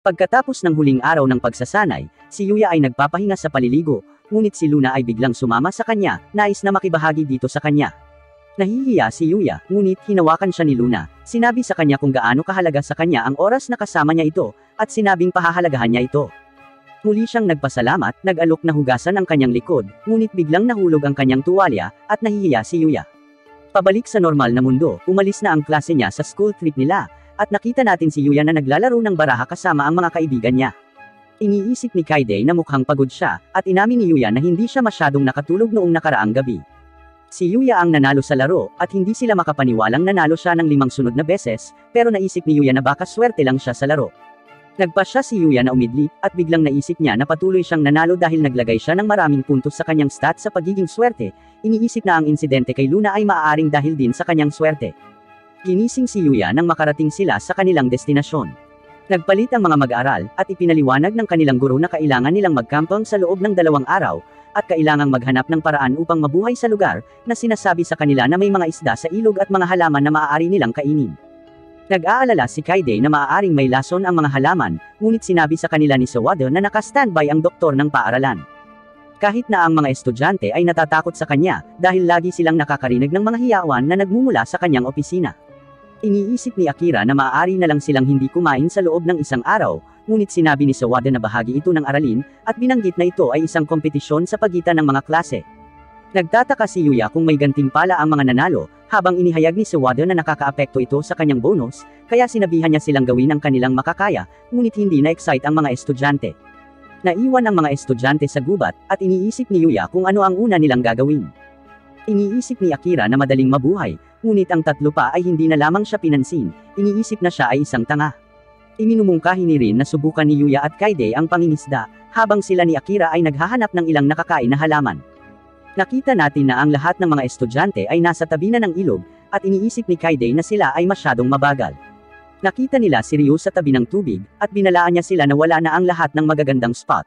Pagkatapos ng huling araw ng pagsasanay, si Yuya ay nagpapahinga sa paliligo, ngunit si Luna ay biglang sumama sa kanya, nais na makibahagi dito sa kanya. Nahihiya si Yuya, ngunit hinawakan siya ni Luna, sinabi sa kanya kung gaano kahalaga sa kanya ang oras na kasama niya ito, at sinabing pahahalagahan niya ito. Muli siyang nagpasalamat, nag-alok na hugasan ang kanyang likod, ngunit biglang nahulog ang kanyang tuwalya, at nahihiya si Yuya. Pabalik sa normal na mundo, umalis na ang klase niya sa school trip nila, at nakita natin si Yuya na naglalaro ng baraha kasama ang mga kaibigan niya. Iniisip ni Kaide na mukhang pagod siya, at inamin ni Yuya na hindi siya masyadong nakatulog noong nakaraang gabi. Si Yuya ang nanalo sa laro, at hindi sila makapaniwalang nanalo siya ng 5 sunod na beses, pero naisip ni Yuya na baka swerte lang siya sa laro. Nagpasya si Yuya na umidlip, at biglang naisip niya na patuloy siyang nanalo dahil naglagay siya ng maraming puntos sa kanyang stats sa pagiging swerte. Iniisip na ang insidente kay Luna ay maaaring dahil din sa kanyang swerte. Ginising si Yuya nang makarating sila sa kanilang destinasyon. Nagpalit ang mga mag-aaral, at ipinaliwanag ng kanilang guro na kailangan nilang magkampong sa loob ng 2 araw, at kailangang maghanap ng paraan upang mabuhay sa lugar, na sinasabi sa kanila na may mga isda sa ilog at mga halaman na maaari nilang kainin. Nag-aalala si Kaide na maaaring may lason ang mga halaman, ngunit sinabi sa kanila ni Sawada na naka-standby ang doktor ng paaralan. Kahit na ang mga estudyante ay natatakot sa kanya, dahil lagi silang nakakarinig ng mga hiyawan na nagmumula sa kanyang opisina. Iniisip ni Akira na maaari na lang silang hindi kumain sa loob ng 1 araw, ngunit sinabi ni Sawada na bahagi ito ng aralin, at binanggit na ito ay isang kompetisyon sa pagitan ng mga klase. Nagtataka si Yuya kung may gantimpala ang mga nanalo, habang inihayag ni Sawada na nakakaapekto ito sa kanyang bonus, kaya sinabihan niya silang gawin ang kanilang makakaya, ngunit hindi na-excite ang mga estudyante. Naiwan ang mga estudyante sa gubat, at iniisip ni Yuya kung ano ang una nilang gagawin. Iniisip ni Akira na madaling mabuhay, ngunit ang 3 pa ay hindi na lamang siya pinansin, iniisip na siya ay isang tanga. Iminumungkahi ni Rin na subukan ni Yuya at Kaide ang pangingisda, habang sila ni Akira ay naghahanap ng ilang nakakain na halaman. Nakita natin na ang lahat ng mga estudyante ay nasa tabi na ng ilog, at iniisip ni Kaide na sila ay masyadong mabagal. Nakita nila si Ryu sa tabi ng tubig, at binalaan niya sila na wala na ang lahat ng magagandang spot.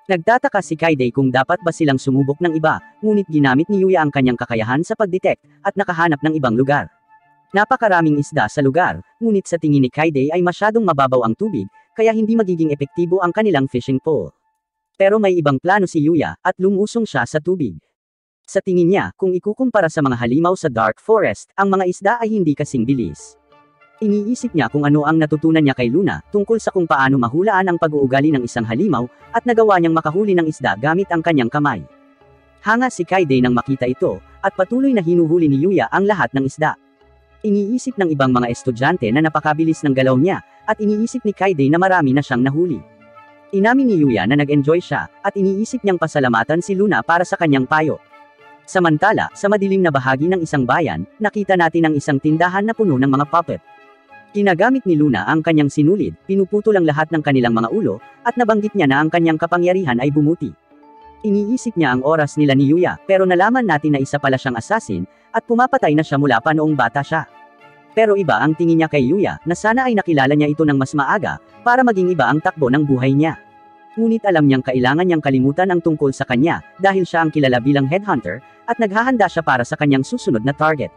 Nagtataka si Kaide kung dapat ba silang sumubok ng iba, ngunit ginamit ni Yuya ang kanyang kakayahan sa pagdetect, at nakahanap ng ibang lugar. Napakaraming isda sa lugar, ngunit sa tingin ni Kaide ay masyadong mababaw ang tubig, kaya hindi magiging epektibo ang kanilang fishing pole. Pero may ibang plano si Yuya, at lumusong siya sa tubig. Sa tingin niya, kung ikukumpara sa mga halimaw sa Dark Forest, ang mga isda ay hindi kasing bilis. Iniisip niya kung ano ang natutunan niya kay Luna, tungkol sa kung paano mahulaan ang pag-uugali ng isang halimaw, at nagawa niyang makahuli ng isda gamit ang kanyang kamay. Hanga si Kaide nang makita ito, at patuloy na hinuhuli ni Yuya ang lahat ng isda. Iniisip ng ibang mga estudyante na napakabilis ng galaw niya, at iniisip ni Kaide na marami na siyang nahuli. Inamin ni Yuya na nag-enjoy siya, at iniisip niyang pasalamatan si Luna para sa kanyang payo. Samantala, sa madilim na bahagi ng isang bayan, nakita natin ang isang tindahan na puno ng mga puppet. Ginagamit ni Luna ang kanyang sinulid, pinuputol ang lahat ng kanilang mga ulo, at nabanggit niya na ang kanyang kapangyarihan ay bumuti. Iniisip niya ang oras nila ni Yuya, pero nalaman natin na isa pala siyang assassin, at pumapatay na siya mula pa noong bata siya. Pero iba ang tingin niya kay Yuya, na sana ay nakilala niya ito ng mas maaga, para maging iba ang takbo ng buhay niya. Ngunit alam niyang kailangan niyang kalimutan ang tungkol sa kanya, dahil siya ang kilala bilang headhunter, at naghahanda siya para sa kanyang susunod na target.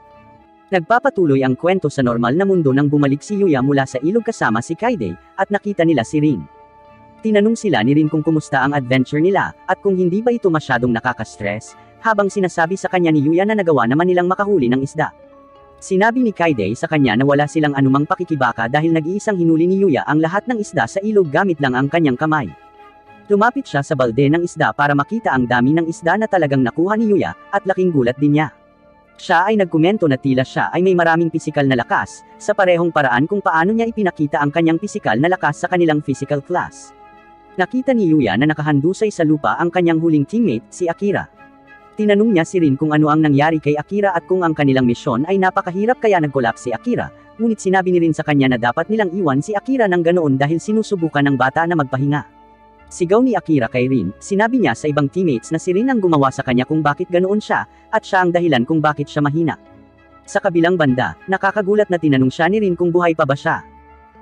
Nagpapatuloy ang kwento sa normal na mundo nang bumalik si Yuya mula sa ilog kasama si Kaide, at nakita nila si Rin. Tinanong sila ni Rin kung kumusta ang adventure nila, at kung hindi ba ito masyadong nakaka-stress, habang sinasabi sa kanya ni Yuya na nagawa naman nilang makahuli ng isda. Sinabi ni Kaide sa kanya na wala silang anumang pakikibaka dahil nag-iisang hinuli ni Yuya ang lahat ng isda sa ilog gamit lang ang kanyang kamay. Lumapit siya sa balde ng isda para makita ang dami ng isda na talagang nakuha ni Yuya, at laking gulat din niya. Siya ay nagkomento na tila siya ay may maraming pisikal na lakas, sa parehong paraan kung paano niya ipinakita ang kanyang pisikal na lakas sa kanilang physical class. Nakita ni Yuya na nakahandusay sa lupa ang kanyang huling teammate, si Akira. Tinanong niya si Rin kung ano ang nangyari kay Akira at kung ang kanilang misyon ay napakahirap kaya nag-collapse si Akira, ngunit sinabi ni Rin sa kanya na dapat nilang iwan si Akira ng ganoon dahil sinusubukan ng bata na magpahinga. Sigaw ni Akira kay Rin, sinabi niya sa ibang teammates na si Rin ang gumawa sa kanya kung bakit ganoon siya, at siya ang dahilan kung bakit siya mahina. Sa kabilang banda, nakakagulat na tinanong siya ni Rin kung buhay pa ba siya.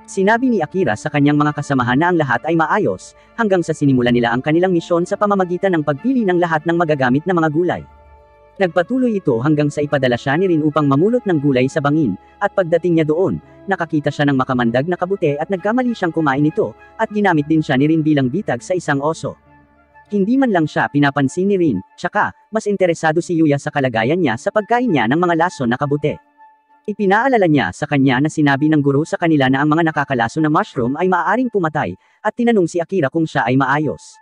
Sinabi ni Akira sa kanyang mga kasamahan na ang lahat ay maayos, hanggang sa sinimula nila ang kanilang misyon sa pamamagitan ng pagpili ng lahat ng magagamit na mga gulay. Nagpatuloy ito hanggang sa ipadala siya ni Rin upang mamulot ng gulay sa bangin, at pagdating niya doon, nakakita siya ng makamandag na kabute at nagkamali siyang kumain ito, at ginamit din siya ni Rin bilang bitag sa isang oso. Hindi man lang siya pinapansin ni Rin, tsaka, mas interesado si Yuya sa kalagayan niya sa pagkain niya ng mga lason na kabute. Ipinaalala niya sa kanya na sinabi ng guro sa kanila na ang mga nakakalaso na mushroom ay maaaring pumatay, at tinanong si Akira kung siya ay maayos.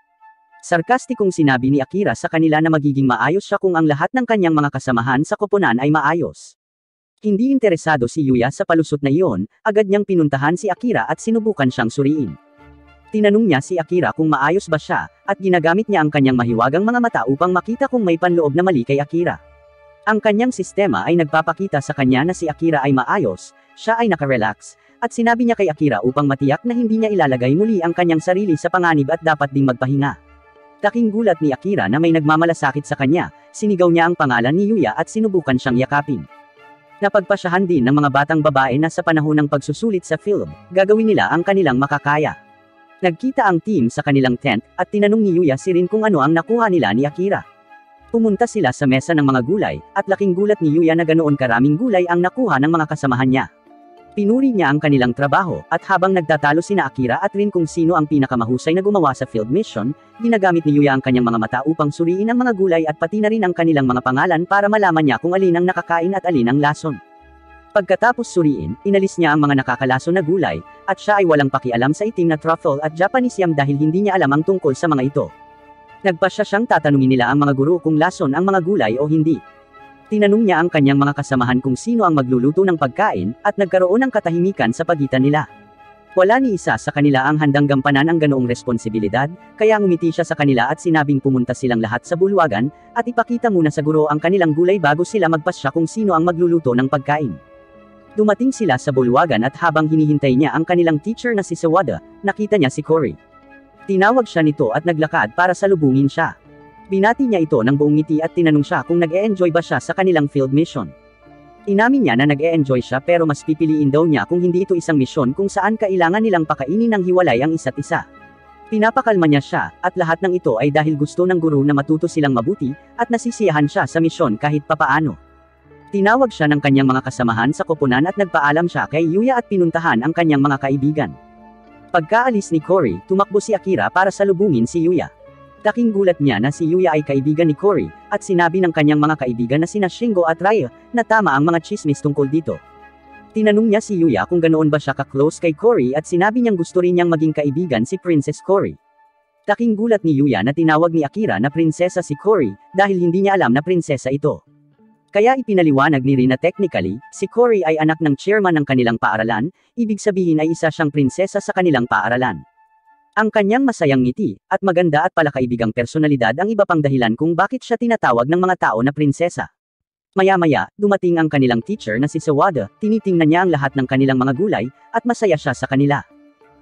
Sarkastikong sinabi ni Akira sa kanila na magiging maayos siya kung ang lahat ng kanyang mga kasamahan sa koponan ay maayos. Hindi interesado si Yuya sa palusot na iyon, agad niyang pinuntahan si Akira at sinubukan siyang suriin. Tinanong niya si Akira kung maayos ba siya, at ginagamit niya ang kanyang mahiwagang mga mata upang makita kung may panloob na mali kay Akira. Ang kanyang sistema ay nagpapakita sa kanya na si Akira ay maayos, siya ay nakarelax, at sinabi niya kay Akira upang matiyak na hindi niya ilalagay muli ang kanyang sarili sa panganib at dapat ding magpahinga. Laking gulat ni Akira na may nagmamalasakit sa kanya, sinigaw niya ang pangalan ni Yuya at sinubukan siyang yakapin. Napagpasyahan din ng mga batang babae na sa panahon ng pagsusulit sa film, gagawin nila ang kanilang makakaya. Nagkita ang team sa kanilang tent, at tinanong ni Yuya si Rin kung ano ang nakuha nila ni Akira. Pumunta sila sa mesa ng mga gulay, at laking gulat ni Yuya na ganoon karaming gulay ang nakuha ng mga kasamahan niya. Pinuri niya ang kanilang trabaho, at habang nagtatalo sina Akira at Rin kung sino ang pinakamahusay na gumawa sa field mission, ginagamit ni Yuya ang kanyang mga mata upang suriin ang mga gulay at pati na rin ang kanilang mga pangalan para malaman niya kung alin ang nakakain at alin ang lason. Pagkatapos suriin, inalis niya ang mga nakakalason na gulay, at siya ay walang pakialam sa itim na truffle at Japanese yam dahil hindi niya alam ang tungkol sa mga ito. Nagpasya siyang tatanungin nila ang mga guro kung lason ang mga gulay o hindi. Tinanong niya ang kanyang mga kasamahan kung sino ang magluluto ng pagkain, at nagkaroon ng katahimikan sa pagitan nila. Wala ni isa sa kanila ang handang gampanan ang ganoong responsibilidad, kaya ngumiti siya sa kanila at sinabing pumunta silang lahat sa bulwagan, at ipakita muna sa guro ang kanilang gulay bago sila magpasya kung sino ang magluluto ng pagkain. Dumating sila sa bulwagan at habang hinihintay niya ang kanilang teacher na si Sawada, nakita niya si Cory. Tinawag siya nito at naglakad para salubungin siya. Binati niya ito ng buong ngiti at tinanong siya kung nag-e-enjoy ba siya sa kanilang field mission. Inamin niya na nag-e-enjoy siya pero mas pipiliin daw niya kung hindi ito isang misyon kung saan kailangan nilang pakainin ng hiwalay ang isa't isa. Pinapakalma niya siya, at lahat ng ito ay dahil gusto ng guro na matuto silang mabuti, at nasisiyahan siya sa misyon kahit papaano. Tinawag siya ng kanyang mga kasamahan sa koponan at nagpaalam siya kay Yuya at pinuntahan ang kanyang mga kaibigan. Pagkaalis ni Cory, tumakbo si Akira para salubungin si Yuya. Laking gulat niya na si Yuya ay kaibigan ni Cory, at sinabi ng kanyang mga kaibigan na sina Shingo at Raya, na tama ang mga chismis tungkol dito. Tinanong niya si Yuya kung ganoon ba siya ka-close kay Cory at sinabi niyang gusto rin niyang maging kaibigan si Princess Cory. Laking gulat ni Yuya na tinawag ni Akira na prinsesa si Cory, dahil hindi niya alam na prinsesa ito. Kaya ipinaliwanag ni Rin na technically, si Cory ay anak ng chairman ng kanilang paaralan, ibig sabihin ay isa siyang prinsesa sa kanilang paaralan. Ang kanyang masayang ngiti, at maganda at palakaibigang personalidad ang iba pang dahilan kung bakit siya tinatawag ng mga tao na prinsesa. Maya-maya, dumating ang kanilang teacher na si Sawada, tinitingnan niya ang lahat ng kanilang mga gulay, at masaya siya sa kanila.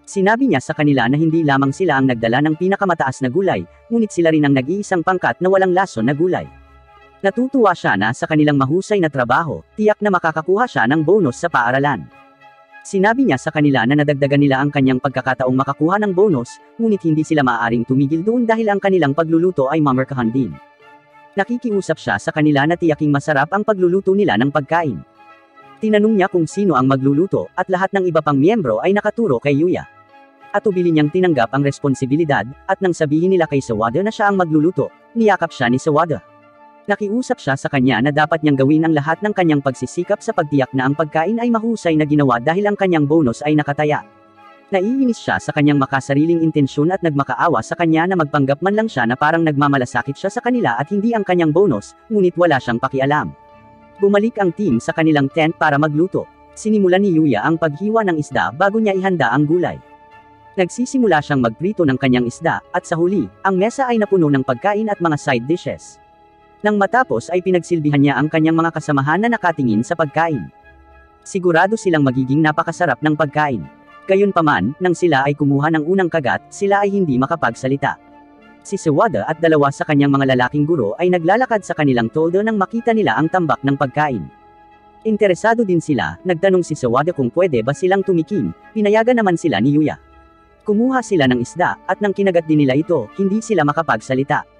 Sinabi niya sa kanila na hindi lamang sila ang nagdala ng pinakamataas na gulay, ngunit sila rin ang nag-iisang pangkat na walang lason na gulay. Natutuwa siya na sa kanilang mahusay na trabaho, tiyak na makakakuha siya ng bonus sa paaralan. Sinabi niya sa kanila na nadagdagan nila ang kanyang pagkakataong makakuha ng bonus, ngunit hindi sila maaaring tumigil doon dahil ang kanilang pagluluto ay mamarkahan din. Nakikiusap siya sa kanila na tiyaking masarap ang pagluluto nila ng pagkain. Tinanong niya kung sino ang magluluto, at lahat ng iba pang miyembro ay nakaturo kay Yuya. At ubili niyang tinanggap ang responsibilidad, at nang sabihin nila kay Sawada na siya ang magluluto, niyakap siya ni Sawada. Nakiusap siya sa kanya na dapat niyang gawin ang lahat ng kanyang pagsisikap sa pagtiyak na ang pagkain ay mahusay na ginawa dahil ang kanyang bonus ay nakataya. Naiinis siya sa kanyang makasariling intensyon at nagmakaawa sa kanya na magpanggap man lang siya na parang nagmamalasakit siya sa kanila at hindi ang kanyang bonus, ngunit wala siyang pakialam. Bumalik ang team sa kanilang tent para magluto. Sinimulan ni Yuya ang paghiwa ng isda bago niya ihanda ang gulay. Nagsisimula siyang magprito ng kanyang isda, at sa huli, ang mesa ay napuno ng pagkain at mga side dishes. Nang matapos ay pinagsilbihan niya ang kanyang mga kasamahan na nakatingin sa pagkain. Sigurado silang magiging napakasarap ng pagkain. Gayunpaman, nang sila ay kumuha ng unang kagat, sila ay hindi makapagsalita. Si Sawada at dalawa sa kanyang mga lalaking guro ay naglalakad sa kanilang toldo nang makita nila ang tambak ng pagkain. Interesado din sila, nagtanong si Sawada kung pwede ba silang tumikim, pinayagan naman sila ni Yuya. Kumuha sila ng isda, at nang kinagat din nila ito, hindi sila makapagsalita.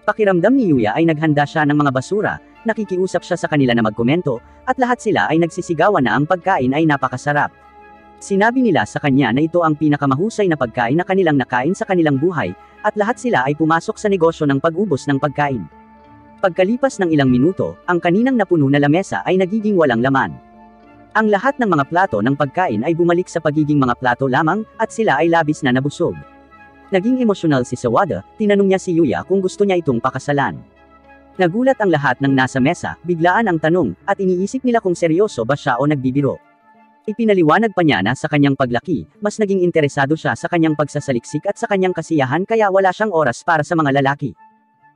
Pakiramdam ni Yuya ay naghanda siya ng mga basura, nakikiusap siya sa kanila na magkomento, at lahat sila ay nagsisigawan na ang pagkain ay napakasarap. Sinabi nila sa kanya na ito ang pinakamahusay na pagkain na kanilang nakain sa kanilang buhay, at lahat sila ay pumasok sa negosyo ng pag-ubos ng pagkain. Pagkalipas ng ilang minuto, ang kaninang napuno na lamesa ay nagiging walang laman. Ang lahat ng mga plato ng pagkain ay bumalik sa pagiging mga plato lamang, at sila ay labis na nabusog. Naging emosyonal si Sawada, tinanong niya si Yuya kung gusto niya itong pakasalan. Nagulat ang lahat ng nasa mesa, biglaan ang tanong, at iniisip nila kung seryoso ba siya o nagbibiro. Ipinaliwanag pa niya na sa kanyang paglaki, mas naging interesado siya sa kanyang pagsasaliksik at sa kanyang kasiyahan kaya wala siyang oras para sa mga lalaki.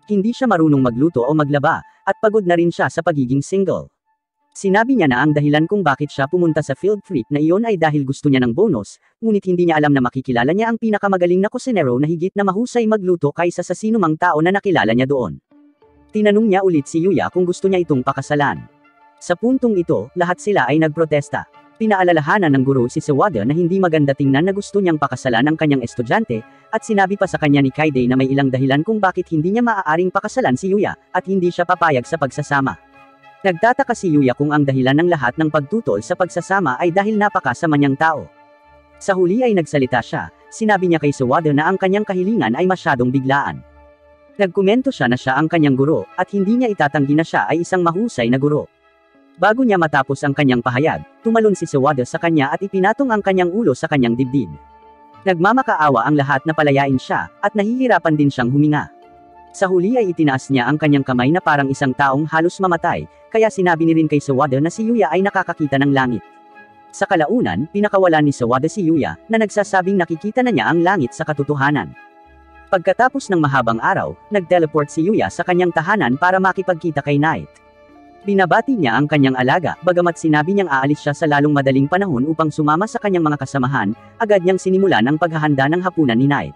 Hindi siya marunong magluto o maglaba, at pagod na rin siya sa pagiging single. Sinabi niya na ang dahilan kung bakit siya pumunta sa field trip na iyon ay dahil gusto niya ng bonus, ngunit hindi niya alam na makikilala niya ang pinakamagaling na kusinero na higit na mahusay magluto kaysa sa sinumang tao na nakilala niya doon. Tinanong niya ulit si Yuya kung gusto niya itong pakasalan. Sa puntong ito, lahat sila ay nagprotesta. Pinaalalahanan ng guro si Sawada na hindi maganda tingnan na gusto niyang pakasalan ang kanyang estudyante, at sinabi pa sa kanya ni Kaide na may ilang dahilan kung bakit hindi niya maaaring pakasalan si Yuya, at hindi siya papayag sa pagsasama. Nagtataka si Yuya kung ang dahilan ng lahat ng pagtutol sa pagsasama ay dahil napakasama niyang tao. Sa huli ay nagsalita siya, sinabi niya kay Sawada na ang kanyang kahilingan ay masyadong biglaan. Nagkomento siya na siya ang kanyang guro, at hindi niya itatanggi na siya ay isang mahusay na guro. Bago niya matapos ang kanyang pahayag, tumalon si Sawada sa kanya at ipinatong ang kanyang ulo sa kanyang dibdib. Nagmamakaawa ang lahat na palayain siya, at nahihirapan din siyang huminga. Sa huli ay itinaas niya ang kanyang kamay na parang isang taong halos mamatay, kaya sinabi ni rin kay Sawada na si Yuya ay nakakakita ng langit. Sa kalaunan, pinakawalan ni Sawada si Yuya, na nagsasabing nakikita na niya ang langit sa katotohanan. Pagkatapos ng mahabang araw, nag-teleport si Yuya sa kanyang tahanan para makipagkita kay Knight. Binabati niya ang kanyang alaga, bagamat sinabi niyang aalis siya sa lalong madaling panahon upang sumama sa kanyang mga kasamahan, agad niyang sinimulan ang paghahanda ng hapunan ni Knight.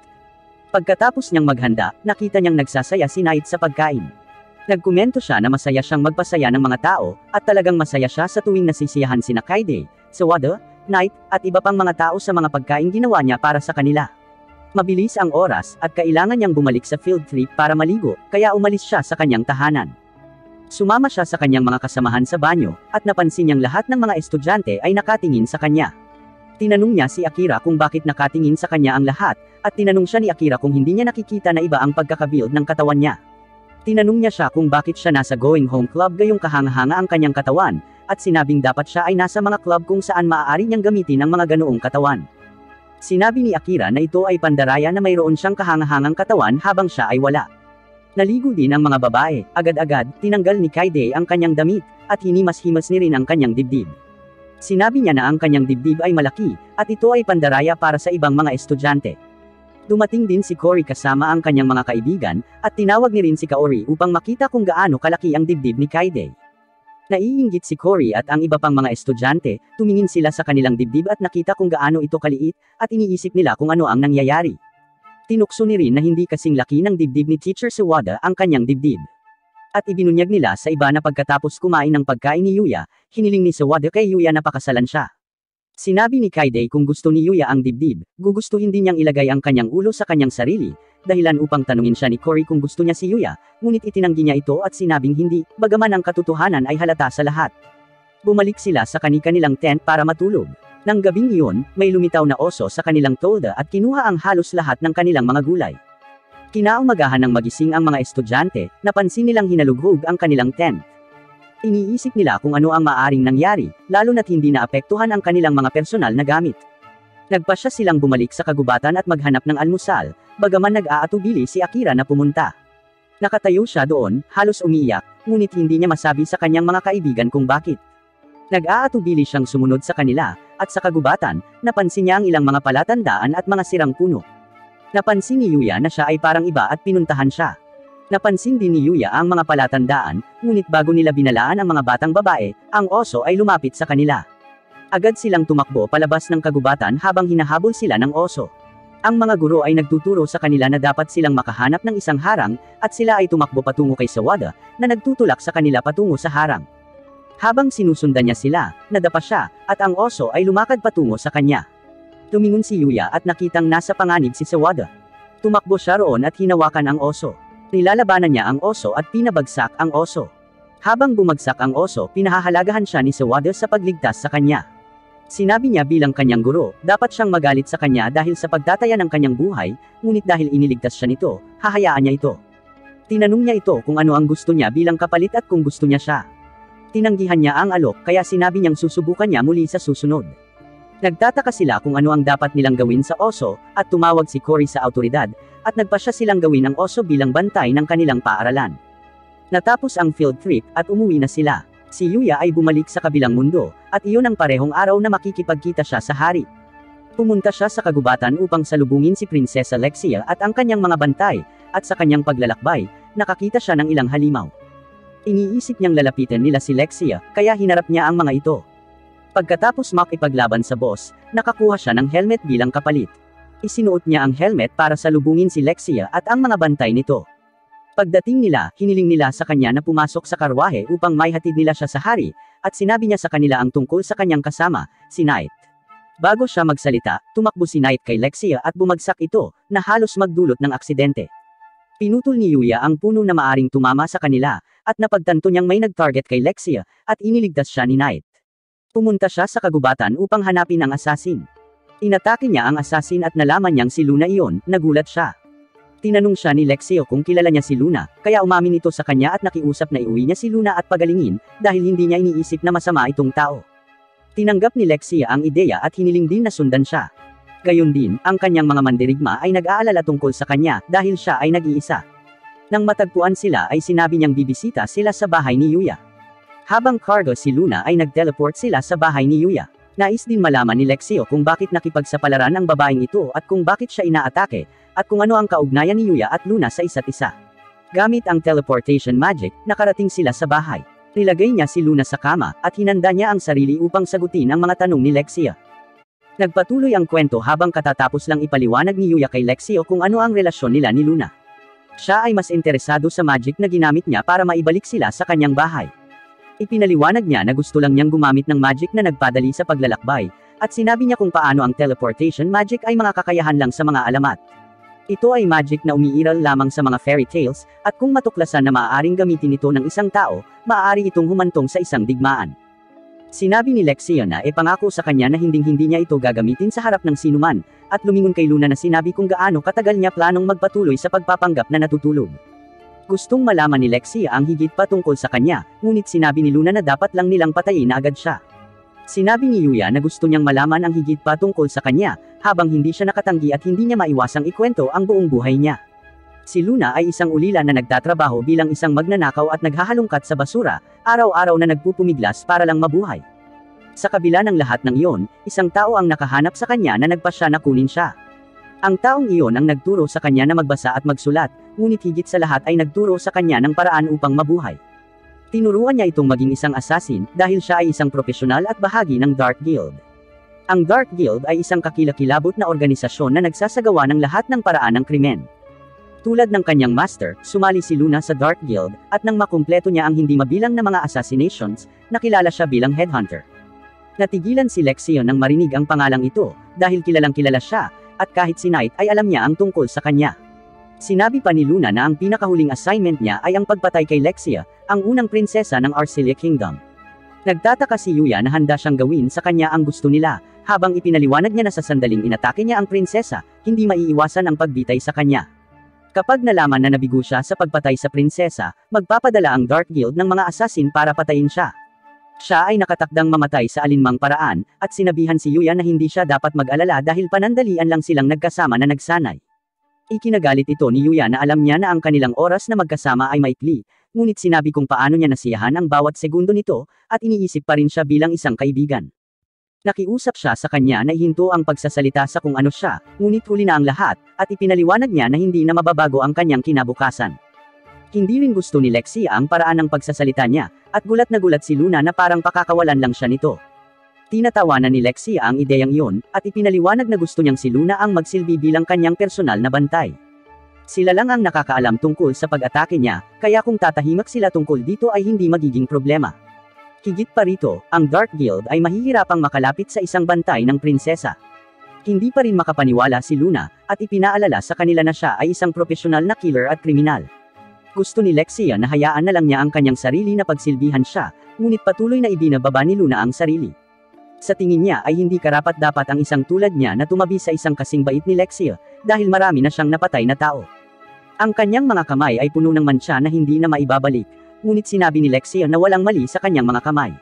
Pagkatapos niyang maghanda, nakita niyang nagsasaya si Knight sa pagkain. Nagkomento siya na masaya siyang magpasaya ng mga tao, at talagang masaya siya sa tuwing nasisiyahan sina Kaide, Sawada, Knight, at iba pang mga tao sa mga pagkain ginawa niya para sa kanila. Mabilis ang oras, at kailangan niyang bumalik sa field trip para maligo, kaya umalis siya sa kanyang tahanan. Sumama siya sa kanyang mga kasamahan sa banyo, at napansin niyang lahat ng mga estudyante ay nakatingin sa kanya. Tinanong niya si Akira kung bakit nakatingin sa kanya ang lahat, at tinanong siya ni Akira kung hindi niya nakikita na iba ang pagkakabuild ng katawan niya. Tinanong niya siya kung bakit siya nasa going home club gayong kahanga-hanga ang kanyang katawan, at sinabing dapat siya ay nasa mga club kung saan maaari niyang gamitin ang mga ganoong katawan. Sinabi ni Akira na ito ay pandaraya na mayroon siyang kahangahangang katawan habang siya ay wala. Naligo din ang mga babae, agad-agad, tinanggal ni Kaide ang kanyang damit, at hinimas-himas ni rin ang kanyang dibdib. Sinabi niya na ang kanyang dibdib ay malaki, at ito ay pandaraya para sa ibang mga estudyante. Dumating din si Cory kasama ang kanyang mga kaibigan, at tinawag ni rin si Kaori upang makita kung gaano kalaki ang dibdib ni Kaide. Naiinggit si Cory at ang iba pang mga estudyante, tumingin sila sa kanilang dibdib at nakita kung gaano ito kaliit, at iniisip nila kung ano ang nangyayari. Tinukso ni rin na hindi kasing laki ng dibdib ni Teacher Sawada ang kanyang dibdib. At ibinunyag nila sa iba na pagkatapos kumain ng pagkain ni Yuya, hiniling ni Sawada kay Yuya na pakasalan siya. Sinabi ni Kaide kung gusto ni Yuya ang dibdib, gugustuhin din niyang ilagay ang kanyang ulo sa kanyang sarili, dahilan upang tanungin siya ni Cory kung gusto niya si Yuya, ngunit itinanggi niya ito at sinabing hindi, bagaman ang katotohanan ay halata sa lahat. Bumalik sila sa kani-kanilang tent para matulog. Nang gabing iyon, may lumitaw na oso sa kanilang tolda at kinuha ang halos lahat ng kanilang mga gulay. Kinaumagahan ng magising ang mga estudyante, napansin nilang hinalughog ang kanilang tent. Iniisip nila kung ano ang maaaring nangyari, lalo na't hindi naapektuhan ang kanilang mga personal na gamit. Nagpasya silang bumalik sa kagubatan at maghanap ng almusal, bagaman nag-aatubili si Akira na pumunta. Nakatayo siya doon, halos umiiyak, ngunit hindi niya masabi sa kanyang mga kaibigan kung bakit. Nag-aatubili siyang sumunod sa kanila, at sa kagubatan, napansin niya ang ilang mga palatandaan at mga sirang puno. Napansin ni Yuya na siya ay parang iba at pinuntahan siya. Napansin din ni Yuya ang mga palatandaan, ngunit bago nila binalaan ang mga batang babae, ang oso ay lumapit sa kanila. Agad silang tumakbo palabas ng kagubatan habang hinahabol sila ng oso. Ang mga guro ay nagtuturo sa kanila na dapat silang makahanap ng isang harang, at sila ay tumakbo patungo kay Sawada, na nagtutulak sa kanila patungo sa harang. Habang sinusundan niya sila, nadapa siya, at ang oso ay lumakad patungo sa kanya. Tumingon si Yuya at nakitang nasa panganib si Sawada. Tumakbo siya roon at hinawakan ang oso. Nilalabanan niya ang oso at pinabagsak ang oso. Habang bumagsak ang oso, pinahahalagahan siya ni Sawada sa pagligtas sa kanya. Sinabi niya bilang kanyang guro, dapat siyang magalit sa kanya dahil sa pagtataya ng kanyang buhay, ngunit dahil iniligtas siya nito, hahayaan niya ito. Tinanong niya ito kung ano ang gusto niya bilang kapalit at kung gusto niya siya. Tinanggihan niya ang alok kaya sinabi niyang susubukan niya muli sa susunod. Nagtataka sila kung ano ang dapat nilang gawin sa oso, at tumawag si Cory sa awtoridad, at nagpasya silang gawin ang oso bilang bantay ng kanilang paaralan. Natapos ang field trip, at umuwi na sila. Si Yuya ay bumalik sa kabilang mundo, at iyon ang parehong araw na makikipagkita siya sa hari. Pumunta siya sa kagubatan upang salubungin si Prinsesa Lexia at ang kanyang mga bantay, at sa kanyang paglalakbay, nakakita siya ng ilang halimaw. Iniisip niyang lalapitan nila si Lexia, kaya hinarap niya ang mga ito. Pagkatapos makipaglaban sa boss, nakakuha siya ng helmet bilang kapalit. Isinuot niya ang helmet para salubungin si Lexia at ang mga bantay nito. Pagdating nila, hiniling nila sa kanya na pumasok sa karwahe upang maihatid nila siya sa hari, at sinabi niya sa kanila ang tungkol sa kanyang kasama, si Knight. Bago siya magsalita, tumakbo si Knight kay Lexia at bumagsak ito, na halos magdulot ng aksidente. Pinutol ni Yuya ang puno na maaring tumama sa kanila, at napagtanto niyang may nag-target kay Lexia, at iniligtas siya ni Knight. Pumunta siya sa kagubatan upang hanapin ang assassin. Inatake niya ang assassin at nalaman niyang si Luna iyon, nagulat siya. Tinanong siya ni Lexia kung kilala niya si Luna, kaya umamin ito sa kanya at nakiusap na iuwi niya si Luna at pagalingin, dahil hindi niya iniisip na masama itong tao. Tinanggap ni Lexia ang ideya at hiniling din na sundan siya. Gayon din, ang kanyang mga mandirigma ay nag-aalala tungkol sa kanya, dahil siya ay nag-iisa. Nang matagpuan sila ay sinabi niyang bibisita sila sa bahay ni Yuya. Habang cargo si Luna ay nag-teleport sila sa bahay ni Yuya. Nais din malaman ni Lexia kung bakit nakipagsapalaran ang babaeng ito at kung bakit siya inaatake, at kung ano ang kaugnayan ni Yuya at Luna sa isa't isa. Gamit ang teleportation magic, nakarating sila sa bahay. Nilagay niya si Luna sa kama, at hinanda niya ang sarili upang sagutin ang mga tanong ni Lexia. Nagpatuloy ang kwento habang katatapos lang ipaliwanag ni Yuya kay Lexia kung ano ang relasyon nila ni Luna. Siya ay mas interesado sa magic na ginamit niya para maibalik sila sa kanyang bahay. Ipinaliwanag niya na gusto lang niyang gumamit ng magic na nagpadali sa paglalakbay, at sinabi niya kung paano ang teleportation magic ay mga kakayahan lang sa mga alamat. Ito ay magic na umiiral lamang sa mga fairy tales, at kung matuklasan na maaaring gamitin ito ng isang tao, maaari itong humantong sa isang digmaan. Sinabi ni Lexia na ipangako sa kanya na hinding-hindi niya ito gagamitin sa harap ng sinuman, at lumingon kay Luna na sinabi kung gaano katagal niya planong magpatuloy sa pagpapanggap na natutulog. Gustong malaman ni Lexia ang higit pa tungkol sa kanya, ngunit sinabi ni Luna na dapat lang nilang patayin na agad siya. Sinabi ni Yuya na gusto niyang malaman ang higit pa tungkol sa kanya, habang hindi siya nakatanggi at hindi niya maiwasang ikwento ang buong buhay niya. Si Luna ay isang ulila na nagtatrabaho bilang isang magnanakaw at naghahalungkat sa basura, araw-araw na nagpupumiglas para lang mabuhay. Sa kabila ng lahat ng iyon, isang tao ang nakahanap sa kanya na nagpasya na kunin siya. Ang taong iyon ang nagturo sa kanya na magbasa at magsulat, ngunit higit sa lahat ay nagturo sa kanya ng paraan upang mabuhay. Tinuruan niya itong maging isang assassin, dahil siya ay isang profesional at bahagi ng Dark Guild. Ang Dark Guild ay isang kakilakilabot na organisasyon na nagsasagawa ng lahat ng paraan ng krimen. Tulad ng kanyang master, sumali si Luna sa Dark Guild, at nang makumpleto niya ang hindi mabilang na mga assassinations, nakilala siya bilang headhunter. Natigilan si Lexia nang marinig ang pangalang ito, dahil kilalang kilala siya, at kahit si Knight ay alam niya ang tungkol sa kanya. Sinabi pa ni Luna na ang pinakahuling assignment niya ay ang pagpatay kay Lexia, ang unang prinsesa ng Arcelia Kingdom. Nagtataka si Yuya na handa siyang gawin sa kanya ang gusto nila, habang ipinaliwanag niya na sa sandaling inatake niya ang prinsesa, hindi maiiwasan ang pagbitay sa kanya. Kapag nalaman na nabigo siya sa pagpatay sa prinsesa, magpapadala ang Dark Guild ng mga assassin para patayin siya. Siya ay nakatakdang mamatay sa alinmang paraan, at sinabihan si Yuya na hindi siya dapat mag-alala dahil panandalian lang silang nagkasama na nagsanay. Ikinagalit ito ni Yuya na alam niya na ang kanilang oras na magkasama ay maikli, ngunit sinabi kung paano niya nasiyahan ang bawat segundo nito, at iniisip pa rin siya bilang isang kaibigan. Nakiusap siya sa kanya na ihinto ang pagsasalita sa kung ano siya, ngunit huli na ang lahat, at ipinaliwanag niya na hindi na mababago ang kanyang kinabukasan. Hindi rin gusto ni Lexia ang paraan ng pagsasalita niya, at gulat na gulat si Luna na parang pakakawalan lang siya nito. Tinatawanan ni Lexia ang ideyang iyon, at ipinaliwanag na gusto niyang si Luna ang magsilbi bilang kanyang personal na bantay. Sila lang ang nakakaalam tungkol sa pag-atake niya, kaya kung tatahimak sila tungkol dito ay hindi magiging problema. Higit pa rito, ang Dark Guild ay mahihirapang makalapit sa isang bantay ng prinsesa. Hindi pa rin makapaniwala si Luna, at ipinaalala sa kanila na siya ay isang profesional na killer at kriminal. Gusto ni Lexia na hayaan na lang niya ang kanyang sarili na pagsilbihan siya, ngunit patuloy na ibinababa ni Luna ang sarili. Sa tingin niya ay hindi karapat-dapat ang isang tulad niya na tumabi sa isang kasing bait ni Lexia, dahil marami na siyang napatay na tao. Ang kanyang mga kamay ay puno ng mantsa na hindi na maibabalik, ngunit sinabi ni Lexia na walang mali sa kanyang mga kamay.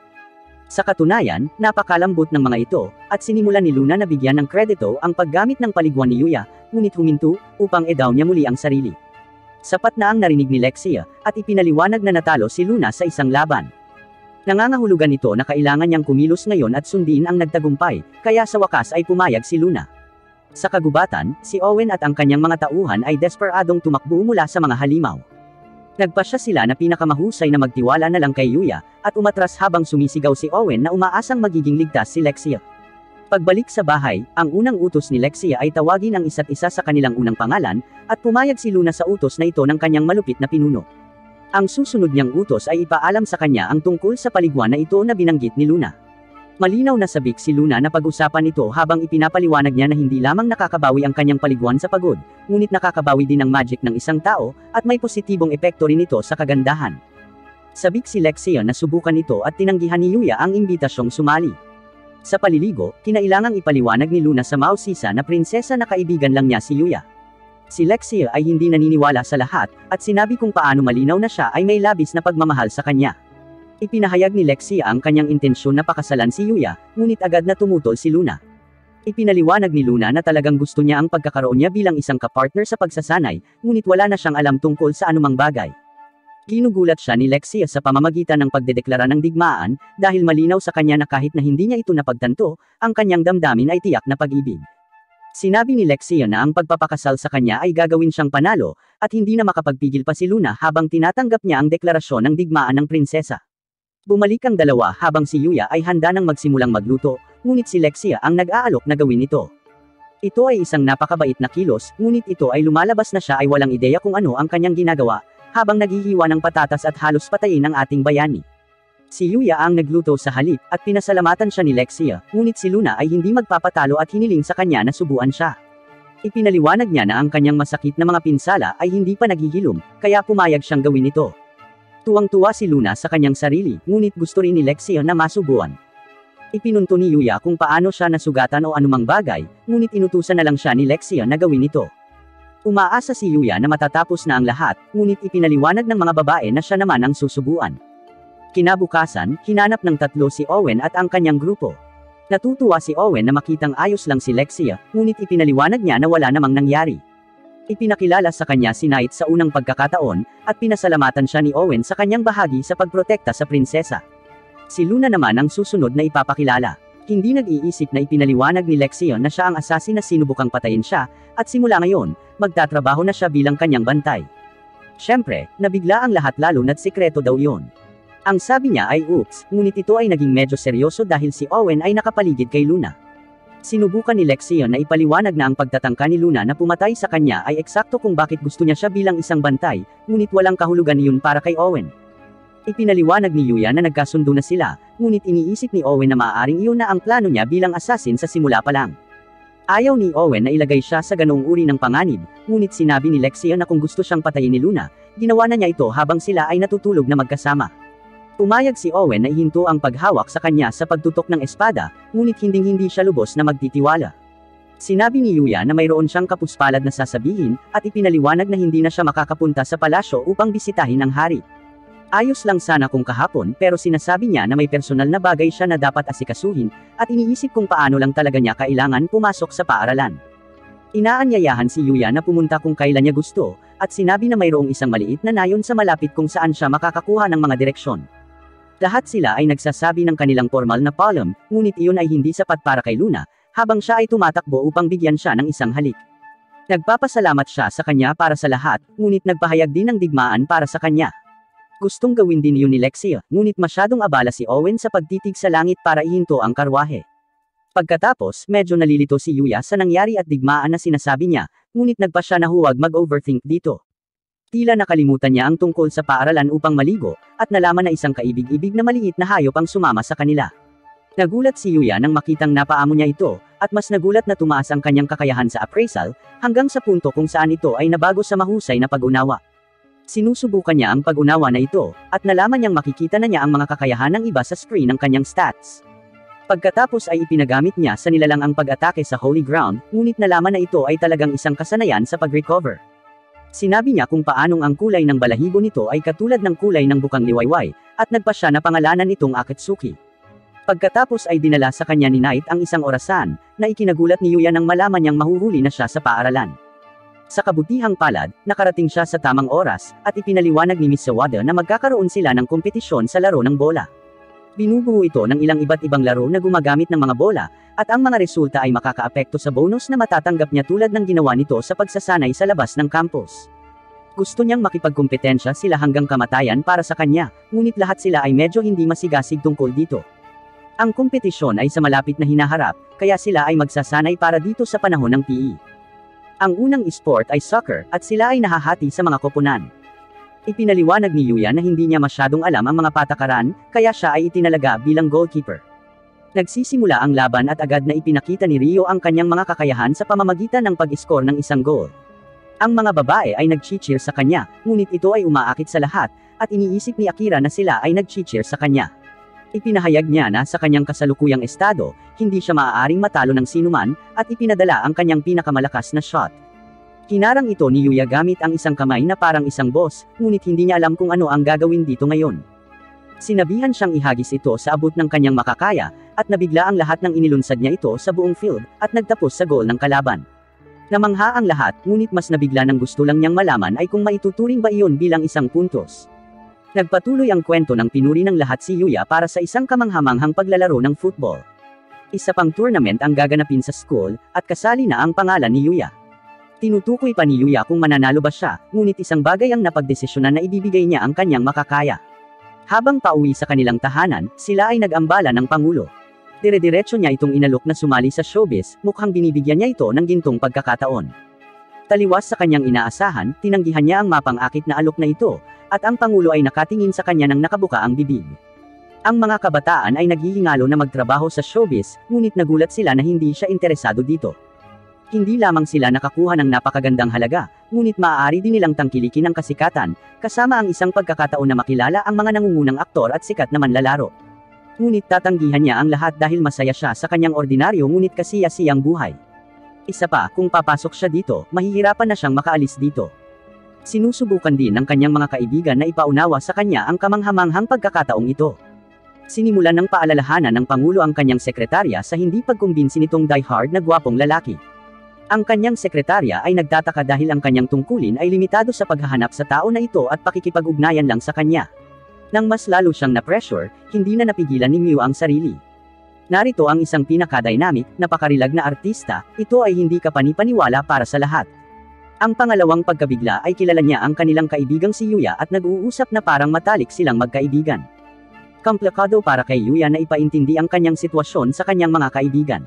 Sa katunayan, napakalambot ng mga ito, at sinimulan ni Luna na bigyan ng kredito ang paggamit ng paliguan ni Yuya, ngunit huminto, upang i-down niya muli ang sarili. Sapat na ang narinig ni Lexia, at ipinaliwanag na natalo si Luna sa isang laban. Nangangahulugan ito na kailangan niyang kumilos ngayon at sundin ang nagtagumpay, kaya sa wakas ay pumayag si Luna. Sa kagubatan, si Owen at ang kanyang mga tauhan ay desperadong tumakbo mula sa mga halimaw. Nagpasya sila na pinakamahusay na magtiwala na lang kay Yuya, at umatras habang sumisigaw si Owen na umaasang magiging ligtas si Lexia. Pagbalik sa bahay, ang unang utos ni Lexia ay tawagin ang isa't isa sa kanilang unang pangalan, at pumayag si Luna sa utos na ito ng kanyang malupit na pinuno. Ang susunod niyang utos ay ipaalam sa kanya ang tungkol sa paliguan na ito na binanggit ni Luna. Malinaw na sabik si Luna na pag-usapan ito habang ipinapaliwanag niya na hindi lamang nakakabawi ang kanyang paliguan sa pagod, ngunit nakakabawi din ang magic ng isang tao, at may positibong epekto rin ito sa kagandahan. Sabik si Lexia na subukan ito at tinanggihan ni Yuya ang imbitasyong sumali. Sa paliligo, kinailangang ipaliwanag ni Luna sa Mausisa na prinsesa na kaibigan lang niya si Yuya. Si Lexia ay hindi naniniwala sa lahat, at sinabi kung paano malinaw na siya ay may labis na pagmamahal sa kanya. Ipinahayag ni Lexia ang kanyang intensyon na pakasalan si Yuya, ngunit agad na tumutol si Luna. Ipinaliwanag ni Luna na talagang gusto niya ang pagkakaroon niya bilang isang kapartner sa pagsasanay, ngunit wala na siyang alam tungkol sa anumang bagay. Ginugulat siya ni Lexia sa pamamagitan ng pagdedeklara ng digmaan, dahil malinaw sa kanya na kahit na hindi niya ito napagtanto, ang kanyang damdamin ay tiyak na pag-ibig. Sinabi ni Lexia na ang pagpapakasal sa kanya ay gagawin siyang panalo, at hindi na makapagpigil pa si Luna habang tinatanggap niya ang deklarasyon ng digmaan ng prinsesa. Bumalik ang dalawa habang si Yuya ay handa nang magsimulang magluto, ngunit si Lexia ang nag-aalok na gawin ito. Ito ay isang napakabait na kilos, ngunit ito ay lumalabas na siya ay walang ideya kung ano ang kanyang ginagawa, habang naghihiwa ng patatas at halos patayin ang ating bayani. Si Yuya ang nagluto sa halip, at pinasalamatan siya ni Lexia, ngunit si Luna ay hindi magpapatalo at hiniling sa kanya na subuan siya. Ipinaliwanag niya na ang kanyang masakit na mga pinsala ay hindi pa naghihilom, kaya pumayag siyang gawin ito. Tuwang-tuwa si Luna sa kanyang sarili, ngunit gusto rin ni Lexia na masubuan. Ipinunto ni Yuya kung paano siya nasugatan o anumang bagay, ngunit inutusan na lang siya ni Lexia na gawin ito. Umaasa si Yuya na matatapos na ang lahat, ngunit ipinaliwanag ng mga babae na siya naman ang susubuan. Kinabukasan, hinanap ng tatlo si Owen at ang kanyang grupo. Natutuwa si Owen na makitang ayos lang si Lexia, ngunit ipinaliwanag niya na wala namang nangyari. Ipinakilala sa kanya si Knight sa unang pagkakataon, at pinasalamatan siya ni Owen sa kanyang bahagi sa pagprotekta sa prinsesa. Si Luna naman ang susunod na ipapakilala. Hindi nag-iisip na ipinaliwanag ni Lexia na siya ang assassin na sinubukang patayin siya, at simula ngayon, magtatrabaho na siya bilang kanyang bantay. Siyempre, nabigla ang lahat lalo na't sikreto daw yon. Ang sabi niya ay oops, ngunit ito ay naging medyo seryoso dahil si Owen ay nakapaligid kay Luna. Sinubukan ni Lexia na ipaliwanag na ang pagtatangka ni Luna na pumatay sa kanya ay eksakto kung bakit gusto niya siya bilang isang bantay, ngunit walang kahulugan iyon para kay Owen. Ipinaliwanag ni Yuya na nagkasundo na sila, ngunit iniisip ni Owen na maaaring iyon na ang plano niya bilang assassin sa simula pa lang. Ayaw ni Owen na ilagay siya sa ganoong uri ng panganib, ngunit sinabi ni Lexia na kung gusto siyang patayin ni Luna, ginawa na niya ito habang sila ay natutulog na magkasama. Pumayag si Owen na ihinto ang paghawak sa kanya sa pagtutok ng espada, ngunit hinding-hindi siya lubos na magtitiwala. Sinabi ni Yuya na mayroon siyang kapuspalad na sasabihin, at ipinaliwanag na hindi na siya makakapunta sa palasyo upang bisitahin ang hari. Ayos lang sana kung kahapon, pero sinasabi niya na may personal na bagay siya na dapat asikasuhin, at iniisip kung paano lang talaga niya kailangan pumasok sa paaralan. Inaanyayahan si Yuya na pumunta kung kailan niya gusto, at sinabi na mayroong isang maliit na nayon sa malapit kung saan siya makakakuha ng mga direksyon. Lahat sila ay nagsasabi ng kanilang formal na palm, ngunit iyon ay hindi sapat para kay Luna, habang siya ay tumatakbo upang bigyan siya ng isang halik. Nagpapasalamat siya sa kanya para sa lahat, ngunit nagpahayag din ng digmaan para sa kanya. Gustong gawin din iyon ni Lexia, ngunit masyadong abala si Owen sa pagtitig sa langit para ihinto ang karwahe. Pagkatapos, medyo nalilito si Yuya sa nangyari at digmaan na sinasabi niya, ngunit nagpa siya na huwag mag-overthink dito. Tila nakalimutan niya ang tungkol sa paaralan upang maligo, at nalaman na isang kaibig-ibig na maliit na hayop ang sumama sa kanila. Nagulat si Yuya nang makitang napaamo niya ito, at mas nagulat na tumaas ang kanyang kakayahan sa appraisal, hanggang sa punto kung saan ito ay nabago sa mahusay na pag-unawa. Sinusubukan niya ang pag-unawa na ito, at nalaman niyang makikita na niya ang mga kakayahan ng iba sa screen ng kanyang stats. Pagkatapos ay ipinagamit niya sa nilalang ang pag-atake sa Holy Ground, ngunit nalaman na ito ay talagang isang kasanayan sa pag-recover. Sinabi niya kung paanong ang kulay ng balahibo nito ay katulad ng kulay ng bukang liwayway, at nagpa siya na pangalanan itong Akatsuki. Pagkatapos ay dinala sa kanya ni Knight ang isang orasan, na ikinagulat ni Yuya nang malaman niyang mahuhuli na siya sa paaralan. Sa kabutihang palad, nakarating siya sa tamang oras, at ipinaliwanag ni Miss Sawada na magkakaroon sila ng kompetisyon sa laro ng bola. Binubuo ito ng ilang iba't ibang laro na gumagamit ng mga bola, at ang mga resulta ay makakaapekto sa bonus na matatanggap niya tulad ng ginawa nito sa pagsasanay sa labas ng campus. Gusto niyang makipagkumpetensya sila hanggang kamatayan para sa kanya, ngunit lahat sila ay medyo hindi masigasig tungkol dito. Ang kompetisyon ay sa malapit na hinaharap, kaya sila ay magsasanay para dito sa panahon ng PE. Ang unang esport ay soccer, at sila ay nahahati sa mga koponan. Ipinaliwanag ni Yuya na hindi niya masyadong alam ang mga patakaran, kaya siya ay itinalaga bilang goalkeeper. Nagsisimula ang laban at agad na ipinakita ni Ryo ang kanyang mga kakayahan sa pamamagitan ng pag-score ng isang goal. Ang mga babae ay nag-cheer sa kanya, ngunit ito ay umaakit sa lahat, at iniisip ni Akira na sila ay nag-cheer sa kanya. Ipinahayag niya na sa kanyang kasalukuyang estado, hindi siya maaaring matalo ng sinuman, at ipinadala ang kanyang pinakamalakas na shot. Hinarang ito ni Yuya gamit ang isang kamay na parang isang boss, ngunit hindi niya alam kung ano ang gagawin dito ngayon. Sinabihan siyang ihagis ito sa abot ng kanyang makakaya, at nabigla ang lahat ng inilunsad niya ito sa buong field, at nagtapos sa goal ng kalaban. Namangha ang lahat, ngunit mas nabigla ng gusto lang niyang malaman ay kung maituturing ba iyon bilang isang puntos. Nagpatuloy ang kwento ng pinuri ng lahat si Yuya para sa isang kamanghamanghang paglalaro ng football. Isa pang tournament ang gaganapin sa school, at kasali na ang pangalan ni Yuya. Tinutukoy pa ni Yuya kung mananalo ba siya, ngunit isang bagay ang napagdesisyonan na ibibigay niya ang kanyang makakaya. Habang pauwi sa kanilang tahanan, sila ay nag-ambala ng pangulo. Dire-diretso niya itong inalok na sumali sa showbiz, mukhang binibigyan niya ito ng gintong pagkakataon. Taliwas sa kanyang inaasahan, tinanggihan niya ang mapang-akit na alok na ito, at ang pangulo ay nakatingin sa kanya ng nakabuka ang bibig. Ang mga kabataan ay naghihingalo na magtrabaho sa showbiz, ngunit nagulat sila na hindi siya interesado dito. Hindi lamang sila nakakuha ng napakagandang halaga, ngunit maaari din nilang tangkilikin ang kasikatan, kasama ang isang pagkakataon na makilala ang mga nangungunang aktor at sikat na manlalaro. Ngunit tatanggihan niya ang lahat dahil masaya siya sa kanyang ordinaryo ngunit kasiya-siyang buhay. Isa pa, kung papasok siya dito, mahihirapan na siyang makaalis dito. Sinusubukan din ng kanyang mga kaibigan na ipaunawa sa kanya ang kamanghamanghang pagkakataong ito. Sinimulan ng paalalahanan ng Pangulo ang kanyang sekretarya sa hindi pagkumbinsi nitong die-hard na gwapong lalaki. Ang kanyang sekretarya ay nagtataka dahil ang kanyang tungkulin ay limitado sa paghahanap sa tao na ito at pakikipag-ugnayan lang sa kanya. Nang mas lalo siyang na-pressure, hindi na napigilan ni Mew ang sarili. Narito ang isang pinaka-dynamic, napakarilag na artista, ito ay hindi kapani-paniwala para sa lahat. Ang pangalawang pagkabigla ay kilala niya ang kanilang kaibigang si Yuya at nag-uusap na parang matalik silang magkaibigan. Komplikado para kay Yuya na ipaintindi ang kanyang sitwasyon sa kanyang mga kaibigan.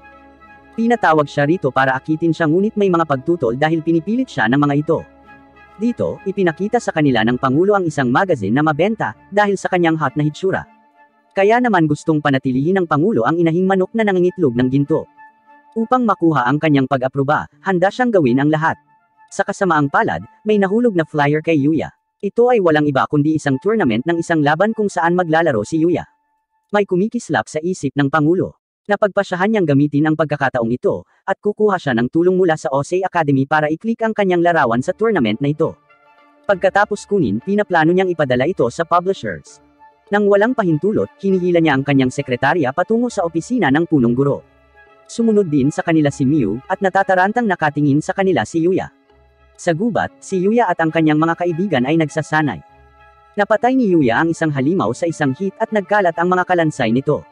Pinatawag siya rito para akitin siya ngunit may mga pagtutol dahil pinipilit siya ng mga ito. Dito, ipinakita sa kanila ng Pangulo ang isang magazine na mabenta, dahil sa kanyang hot na hitsura. Kaya naman gustong panatilihin ng Pangulo ang inahing manok na nangingitlog ng ginto. Upang makuha ang kanyang pag-aproba, handa siyang gawin ang lahat. Sa kasamaang palad, may nahulog na flyer kay Yuya. Ito ay walang iba kundi isang tournament ng isang laban kung saan maglalaro si Yuya. May kumikislap sa isip ng Pangulo. Napagpasyahan niyang gamitin ang pagkakataong ito, at kukuha siya ng tulong mula sa Osei Academy para i-click ang kanyang larawan sa tournament na ito. Pagkatapos kunin, pinaplano niyang ipadala ito sa publishers. Nang walang pahintulot, hinihila niya ang kanyang sekretarya patungo sa opisina ng punong guro. Sumunod din sa kanila si Mew, at natatarantang nakatingin sa kanila si Yuya. Sa gubat, si Yuya at ang kanyang mga kaibigan ay nagsasanay. Napatay ni Yuya ang isang halimaw sa isang hit at nagkalat ang mga kalansay nito.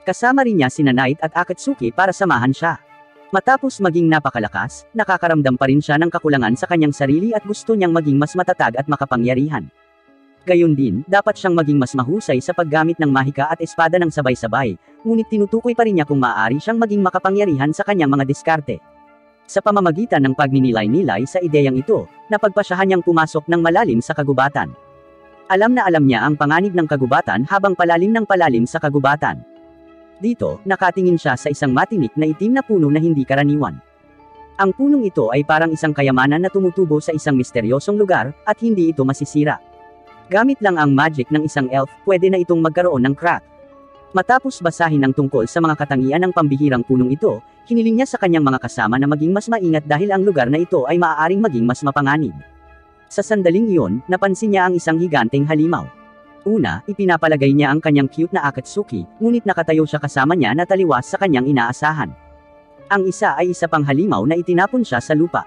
Kasama rin niya sina Knight at Akatsuki para samahan siya. Matapos maging napakalakas, nakakaramdam pa rin siya ng kakulangan sa kanyang sarili at gusto niyang maging mas matatag at makapangyarihan. Gayon din, dapat siyang maging mas mahusay sa paggamit ng mahika at espada ng sabay-sabay, ngunit tinutukoy pa rin niya kung maaari siyang maging makapangyarihan sa kanyang mga diskarte. Sa pamamagitan ng pagninilay-nilay sa ideyang ito, napagpasyahan niyang pumasok ng malalim sa kagubatan. Alam na alam niya ang panganib ng kagubatan habang palalim ng palalim sa kagubatan. Dito, nakatingin siya sa isang matinik na itim na puno na hindi karaniwan. Ang punong ito ay parang isang kayamanan na tumutubo sa isang misteryosong lugar, at hindi ito masisira. Gamit lang ang magic ng isang elf, pwede na itong magkaroon ng crack. Matapos basahin ang tungkol sa mga katangian ng pambihirang punong ito, hiniling niya sa kanyang mga kasama na maging mas maingat dahil ang lugar na ito ay maaaring maging mas mapanganib. Sa sandaling iyon, napansin niya ang isang higanteng halimaw. Una, ipinapalagay niya ang kanyang cute na Akatsuki, ngunit nakatayo siya kasama niya na taliwas sa kanyang inaasahan. Ang isa ay isa pang halimaw na itinapon siya sa lupa.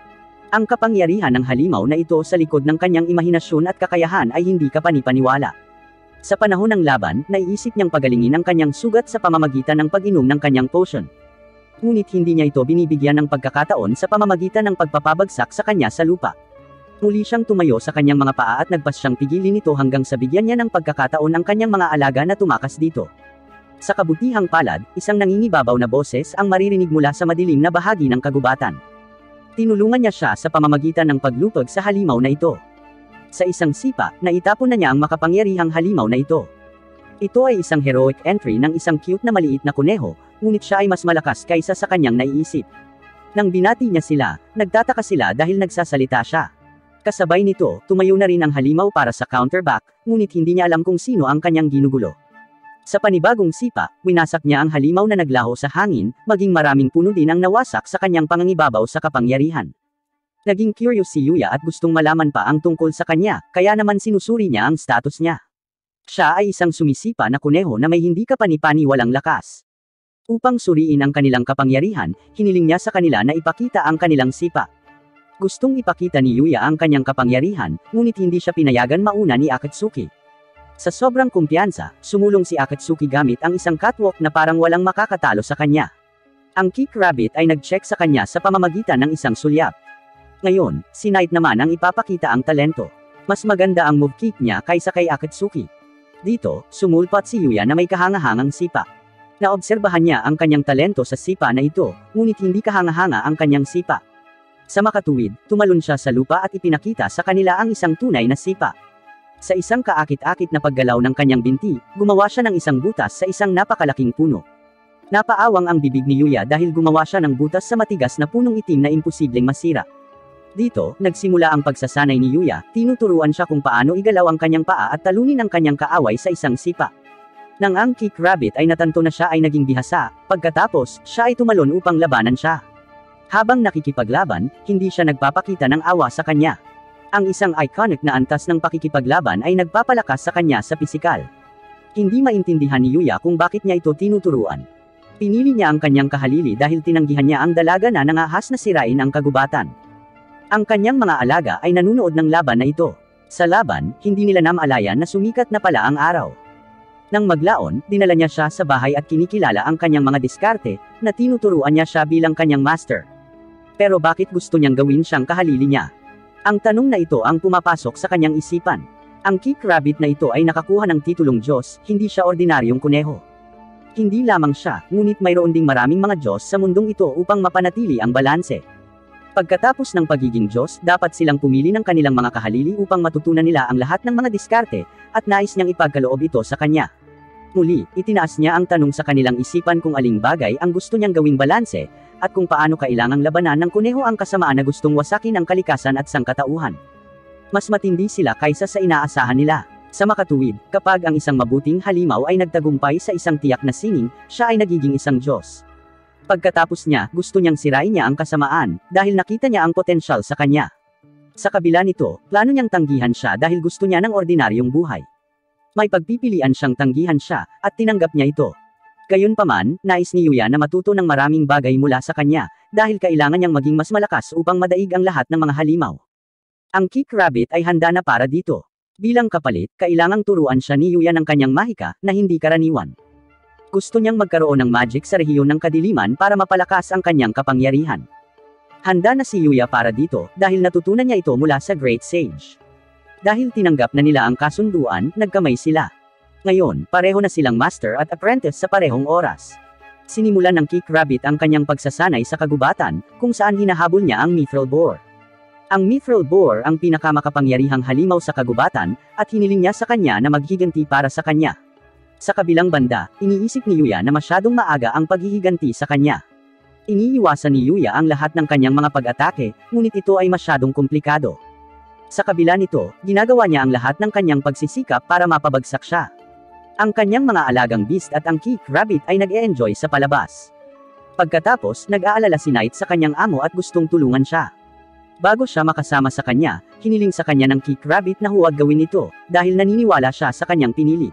Ang kapangyarihan ng halimaw na ito sa likod ng kanyang imahinasyon at kakayahan ay hindi kapanipaniwala. Sa panahon ng laban, naiisip niyang pagalingin ang kanyang sugat sa pamamagitan ng pag-inom ng kanyang potion. Ngunit hindi niya ito binibigyan ng pagkakataon sa pamamagitan ng pagpapabagsak sa kanya sa lupa. Muli siyang tumayo sa kanyang mga paa at nagpas siyang pigilin ito hanggang sa bigyan niya ng pagkakataon ang kanyang mga alaga na tumakas dito. Sa kabutihang palad, isang nangingibabaw na boses ang maririnig mula sa madilim na bahagi ng kagubatan. Tinulungan niya siya sa pamamagitan ng paglupag sa halimaw na ito. Sa isang sipa, naitapon na niya ang makapangyarihang halimaw na ito. Ito ay isang heroic entry ng isang cute na maliit na kuneho, ngunit siya ay mas malakas kaysa sa kanyang naiisip. Nang binati niya sila, nagtataka sila dahil nagsasalita siya. Kasabay nito, tumayo na rin ang halimaw para sa counterback, ngunit hindi niya alam kung sino ang kanyang ginugulo. Sa panibagong sipa, winasak niya ang halimaw na naglaho sa hangin, maging maraming puno din ang nawasak sa kanyang pangangibabaw sa kapangyarihan. Naging curious si Yuya at gustong malaman pa ang tungkol sa kanya, kaya naman sinusuri niya ang status niya. Siya ay isang sumisipa na kuneho na may hindi kapanipaniwalang lakas. Upang suriin ang kanilang kapangyarihan, hiniling niya sa kanila na ipakita ang kanilang sipa. Gustong ipakita ni Yuya ang kanyang kapangyarihan, ngunit hindi siya pinayagan mauna ni Akatsuki. Sa sobrang kumpiyansa, sumulong si Akatsuki gamit ang isang catwalk na parang walang makakatalo sa kanya. Ang Kick Rabbit ay nag-check sa kanya sa pamamagitan ng isang sulyap. Ngayon, si Knight naman ang ipapakita ang talento. Mas maganda ang move kick niya kaysa kay Akatsuki. Dito, sumulpat si Yuya na may kahangahangang sipa. Naobserbahan niya ang kanyang talento sa sipa na ito, ngunit hindi kahanga-hanga ang kanyang sipa. Sa makatuwid, tumalon siya sa lupa at ipinakita sa kanila ang isang tunay na sipa. Sa isang kaakit-akit na paggalaw ng kanyang binti, gumawa siya ng isang butas sa isang napakalaking puno. Napaawang ang bibig ni Yuya dahil gumawa siya ng butas sa matigas na punong itim na imposibleng masira. Dito, nagsimula ang pagsasanay ni Yuya, tinuturuan siya kung paano igalaw ang kanyang paa at talunin ang kanyang kaaway sa isang sipa. Nang ang Kick Rabbit ay natanto na siya ay naging bihasa, pagkatapos, siya ay tumalon upang labanan siya. Habang nakikipaglaban, hindi siya nagpapakita ng awa sa kanya. Ang isang iconic na antas ng pakikipaglaban ay nagpapalakas sa kanya sa pisikal. Hindi maintindihan ni Yuya kung bakit niya ito tinuturuan. Pinili niya ang kanyang kahalili dahil tinanggihan niya ang dalaga na nangahas na sirain ang kagubatan. Ang kanyang mga alaga ay nanunood ng laban na ito. Sa laban, hindi nila namalayan na sumikat na pala ang araw. Nang maglaon, dinala niya siya sa bahay at kinikilala ang kanyang mga diskarte, na tinuturuan niya siya bilang kanyang master. Pero bakit gusto niyang gawin siyang kahalili niya? Ang tanong na ito ang pumapasok sa kanyang isipan. Ang Kick Rabbit na ito ay nakakuha ng titulong Diyos, hindi siya ordinaryong kuneho. Hindi lamang siya, ngunit mayroon ding maraming mga Diyos sa mundong ito upang mapanatili ang balanse. Pagkatapos ng pagiging Diyos, dapat silang pumili ng kanilang mga kahalili upang matutunan nila ang lahat ng mga diskarte, at nais niyang ipagkaloob ito sa kanya. Muli, itinaas niya ang tanong sa kanilang isipan kung aling bagay ang gusto niyang gawing balanse, at kung paano kailangang labanan ng kuneho ang kasamaan na gustong wasakin ang kalikasan at sangkatauhan. Mas matindi sila kaysa sa inaasahan nila. Sa makatuwid, kapag ang isang mabuting halimaw ay nagtagumpay sa isang tiyak na sining, siya ay nagiging isang Diyos. Pagkatapos niya, gusto niyang sirain niya ang kasamaan, dahil nakita niya ang potensyal sa kanya. Sa kabila nito, plano niyang tanggihan siya dahil gusto niya ng ordinaryong buhay. May pagpipilian siyang tanggihan siya, at tinanggap niya ito. Gayunpaman, nais ni Yuya na matuto ng maraming bagay mula sa kanya, dahil kailangan niyang maging mas malakas upang madaig ang lahat ng mga halimaw. Ang Kick Rabbit ay handa na para dito. Bilang kapalit, kailangang turuan siya ni Yuya ng kanyang mahika, na hindi karaniwan. Gusto niyang magkaroon ng magic sa rehiyon ng kadiliman para mapalakas ang kanyang kapangyarihan. Handa na si Yuya para dito, dahil natutunan niya ito mula sa Great Sage. Dahil tinanggap na nila ang kasunduan, nagkamay sila. Ngayon, pareho na silang master at apprentice sa parehong oras. Sinimulan ng Kick Rabbit ang kanyang pagsasanay sa kagubatan, kung saan hinahabol niya ang Mithril Boar. Ang Mithril Boar ang pinakamakapangyarihang halimaw sa kagubatan, at hiniling niya sa kanya na maghiganti para sa kanya. Sa kabilang banda, iniisip ni Yuya na masyadong maaga ang paghihiganti sa kanya. Iniiwasan ni Yuya ang lahat ng kanyang mga pag-atake, ngunit ito ay masyadong komplikado. Sa kabila nito, ginagawa niya ang lahat ng kanyang pagsisikap para mapabagsak siya. Ang kanyang mga alagang beast at ang Kik Rabbit ay nag-e-enjoy sa palabas. Pagkatapos, nag-aalala si Knight sa kanyang amo at gustong tulungan siya. Bago siya makasama sa kanya, hiniling sa kanya ng Kik Rabbit na huwag gawin ito, dahil naniniwala siya sa kanyang pinili.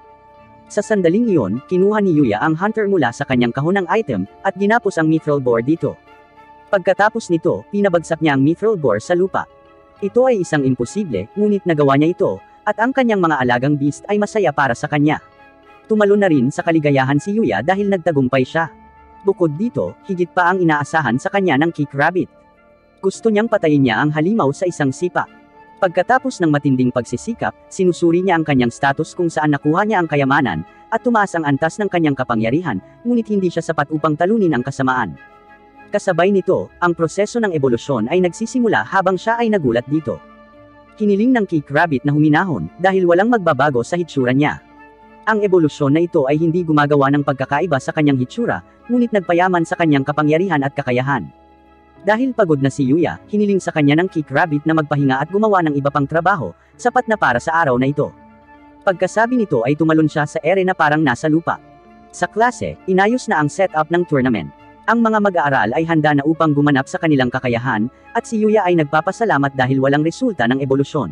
Sa sandaling iyon, kinuha ni Yuya ang hunter mula sa kanyang kahon ng item, at ginapos ang mithril boar dito. Pagkatapos nito, pinabagsak niya ang mithril boar sa lupa. Ito ay isang imposible, ngunit nagawa niya ito, at ang kanyang mga alagang beast ay masaya para sa kanya. Tumalo na rin sa kaligayahan si Yuya dahil nagtagumpay siya. Bukod dito, higit pa ang inaasahan sa kanya ng Kik Rabbit. Gusto niyang patayin niya ang halimaw sa isang sipa. Pagkatapos ng matinding pagsisikap, sinusuri niya ang kanyang status kung saan nakuha niya ang kayamanan, at tumaas ang antas ng kanyang kapangyarihan, ngunit hindi siya sapat upang talunin ang kasamaan. Kasabay nito, ang proseso ng ebolusyon ay nagsisimula habang siya ay nagulat dito. Hiniling ng Kik Rabbit na huminahon, dahil walang magbabago sa hitsura niya. Ang ebolusyon na ito ay hindi gumagawa ng pagkakaiba sa kanyang hitsura, ngunit nagpayaman sa kanyang kapangyarihan at kakayahan. Dahil pagod na si Yuya, hiniling sa kanya ng Kik Rabbit na magpahinga at gumawa ng iba pang trabaho, sapat na para sa araw na ito. Pagkasabi nito ay tumalon siya sa ere na parang nasa lupa. Sa klase, inayos na ang setup ng tournament. Ang mga mag-aaral ay handa na upang gumanap sa kanilang kakayahan, at si Yuya ay nagpapasalamat dahil walang resulta ng ebolusyon.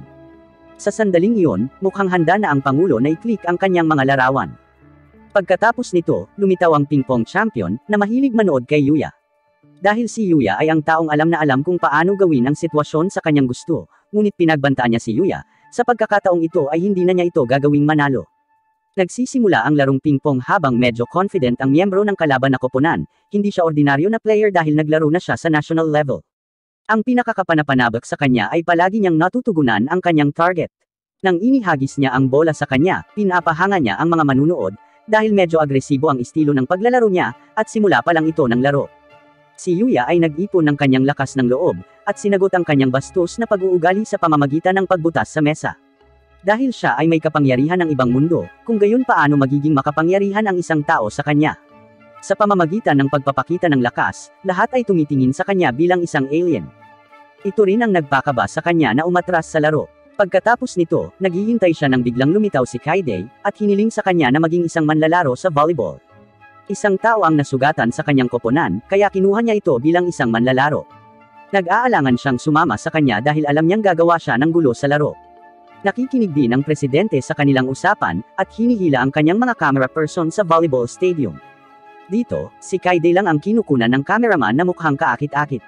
Sa sandaling iyon, mukhang handa na ang Pangulo na i-click ang kanyang mga larawan. Pagkatapos nito, lumitaw ang ping-pong champion, na mahilig manood kay Yuya. Dahil si Yuya ay ang taong alam na alam kung paano gawin ang sitwasyon sa kanyang gusto, ngunit pinagbantaan niya si Yuya, sa pagkakataong ito ay hindi na niya ito gagawing manalo. Nagsisimula ang larong ping-pong habang medyo confident ang miyembro ng kalaban na koponan, hindi siya ordinaryo na player dahil naglaro na siya sa national level. Ang pinakakapanapanabak sa kanya ay palagi niyang natutugunan ang kanyang target. Nang inihagis niya ang bola sa kanya, pinapahanga niya ang mga manunood, dahil medyo agresibo ang estilo ng paglalaro niya, at simula pa lang ito ng laro. Si Yuya ay nag-ipon ng kanyang lakas ng loob, at sinagot ang kanyang bastos na pag-uugali sa pamamagitan ng pagbutas sa mesa. Dahil siya ay may kapangyarihan ng ibang mundo, kung gayon paano magiging makapangyarihan ang isang tao sa kanya. Sa pamamagitan ng pagpapakita ng lakas, lahat ay tumitingin sa kanya bilang isang alien. Ito rin ang nagpakaba sa kanya na umatras sa laro. Pagkatapos nito, naghihintay siya nang biglang lumitaw si Kaide, at hiniling sa kanya na maging isang manlalaro sa volleyball. Isang tao ang nasugatan sa kanyang koponan, kaya kinuha niya ito bilang isang manlalaro. Nag-aalangan siyang sumama sa kanya dahil alam niyang gagawa siya ng gulo sa laro. Nakikinig din ang presidente sa kanilang usapan, at hinihila ang kanyang mga camera person sa volleyball stadium. Dito, si Kaide lang ang kinukunan ng cameraman na mukhang kaakit-akit.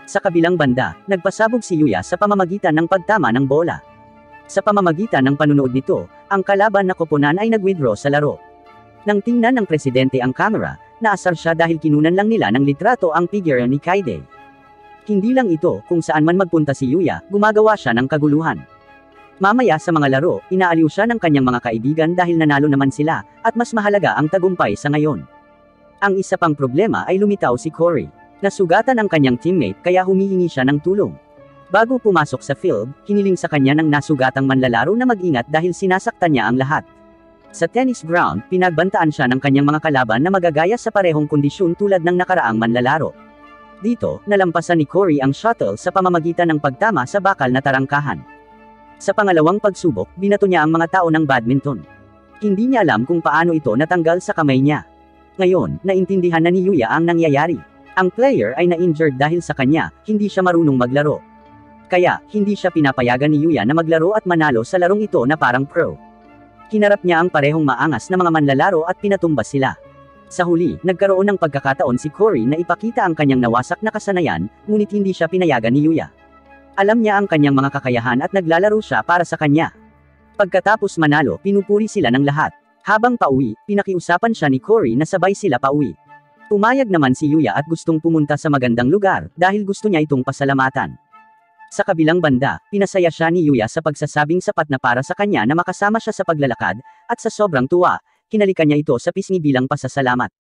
Sa kabilang banda, nagpasabog si Yuya sa pamamagitan ng pagtama ng bola. Sa pamamagitan ng panunood nito, ang kalaban na koponan ay nag-withdraw sa laro. Nang tingnan ng presidente ang camera, naasar siya dahil kinunan lang nila ng litrato ang figure ni Kaide. Hindi lang ito, kung saan man magpunta si Yuya, gumagawa siya ng kaguluhan. Mamaya sa mga laro, inaaliw siya ng kanyang mga kaibigan dahil nanalo naman sila, at mas mahalaga ang tagumpay sa ngayon. Ang isa pang problema ay lumitaw si Cory. Nasugatan ang kanyang teammate kaya humihingi siya ng tulong. Bago pumasok sa field, hiniling sa kanya ng nasugatang manlalaro na mag-ingat dahil sinasaktan niya ang lahat. Sa tennis ground, pinagbantaan siya ng kanyang mga kalaban na magagaya sa parehong kondisyon tulad ng nakaraang manlalaro. Dito, nalampasan ni Cory ang shuttle sa pamamagitan ng pagtama sa bakal na tarangkahan. Sa pangalawang pagsubok, binato niya ang mga tao ng badminton. Hindi niya alam kung paano ito natanggal sa kamay niya. Ngayon, naintindihan na ni Yuya ang nangyayari. Ang player ay na-injured dahil sa kanya, hindi siya marunong maglaro. Kaya, hindi siya pinapayagan ni Yuya na maglaro at manalo sa larong ito na parang pro. Hinarap niya ang parehong maangas na mga manlalaro at pinatumbas sila. Sa huli, nagkaroon ng pagkakataon si Cory na ipakita ang kanyang nawasak na kasanayan, ngunit hindi siya pinayagan ni Yuya. Alam niya ang kanyang mga kakayahan at naglalaro siya para sa kanya. Pagkatapos manalo, pinupuri sila ng lahat. Habang pauwi, pinakiusapan siya ni Cory na sabay sila pauwi. Pumayag naman si Yuya at gustong pumunta sa magandang lugar, dahil gusto niya itong pasalamatan. Sa kabilang banda, pinasaya siya ni Yuya sa pagsasabing sapat na para sa kanya na makasama siya sa paglalakad, at sa sobrang tuwa, kinalikan niya ito sa pisngi bilang pasasalamat.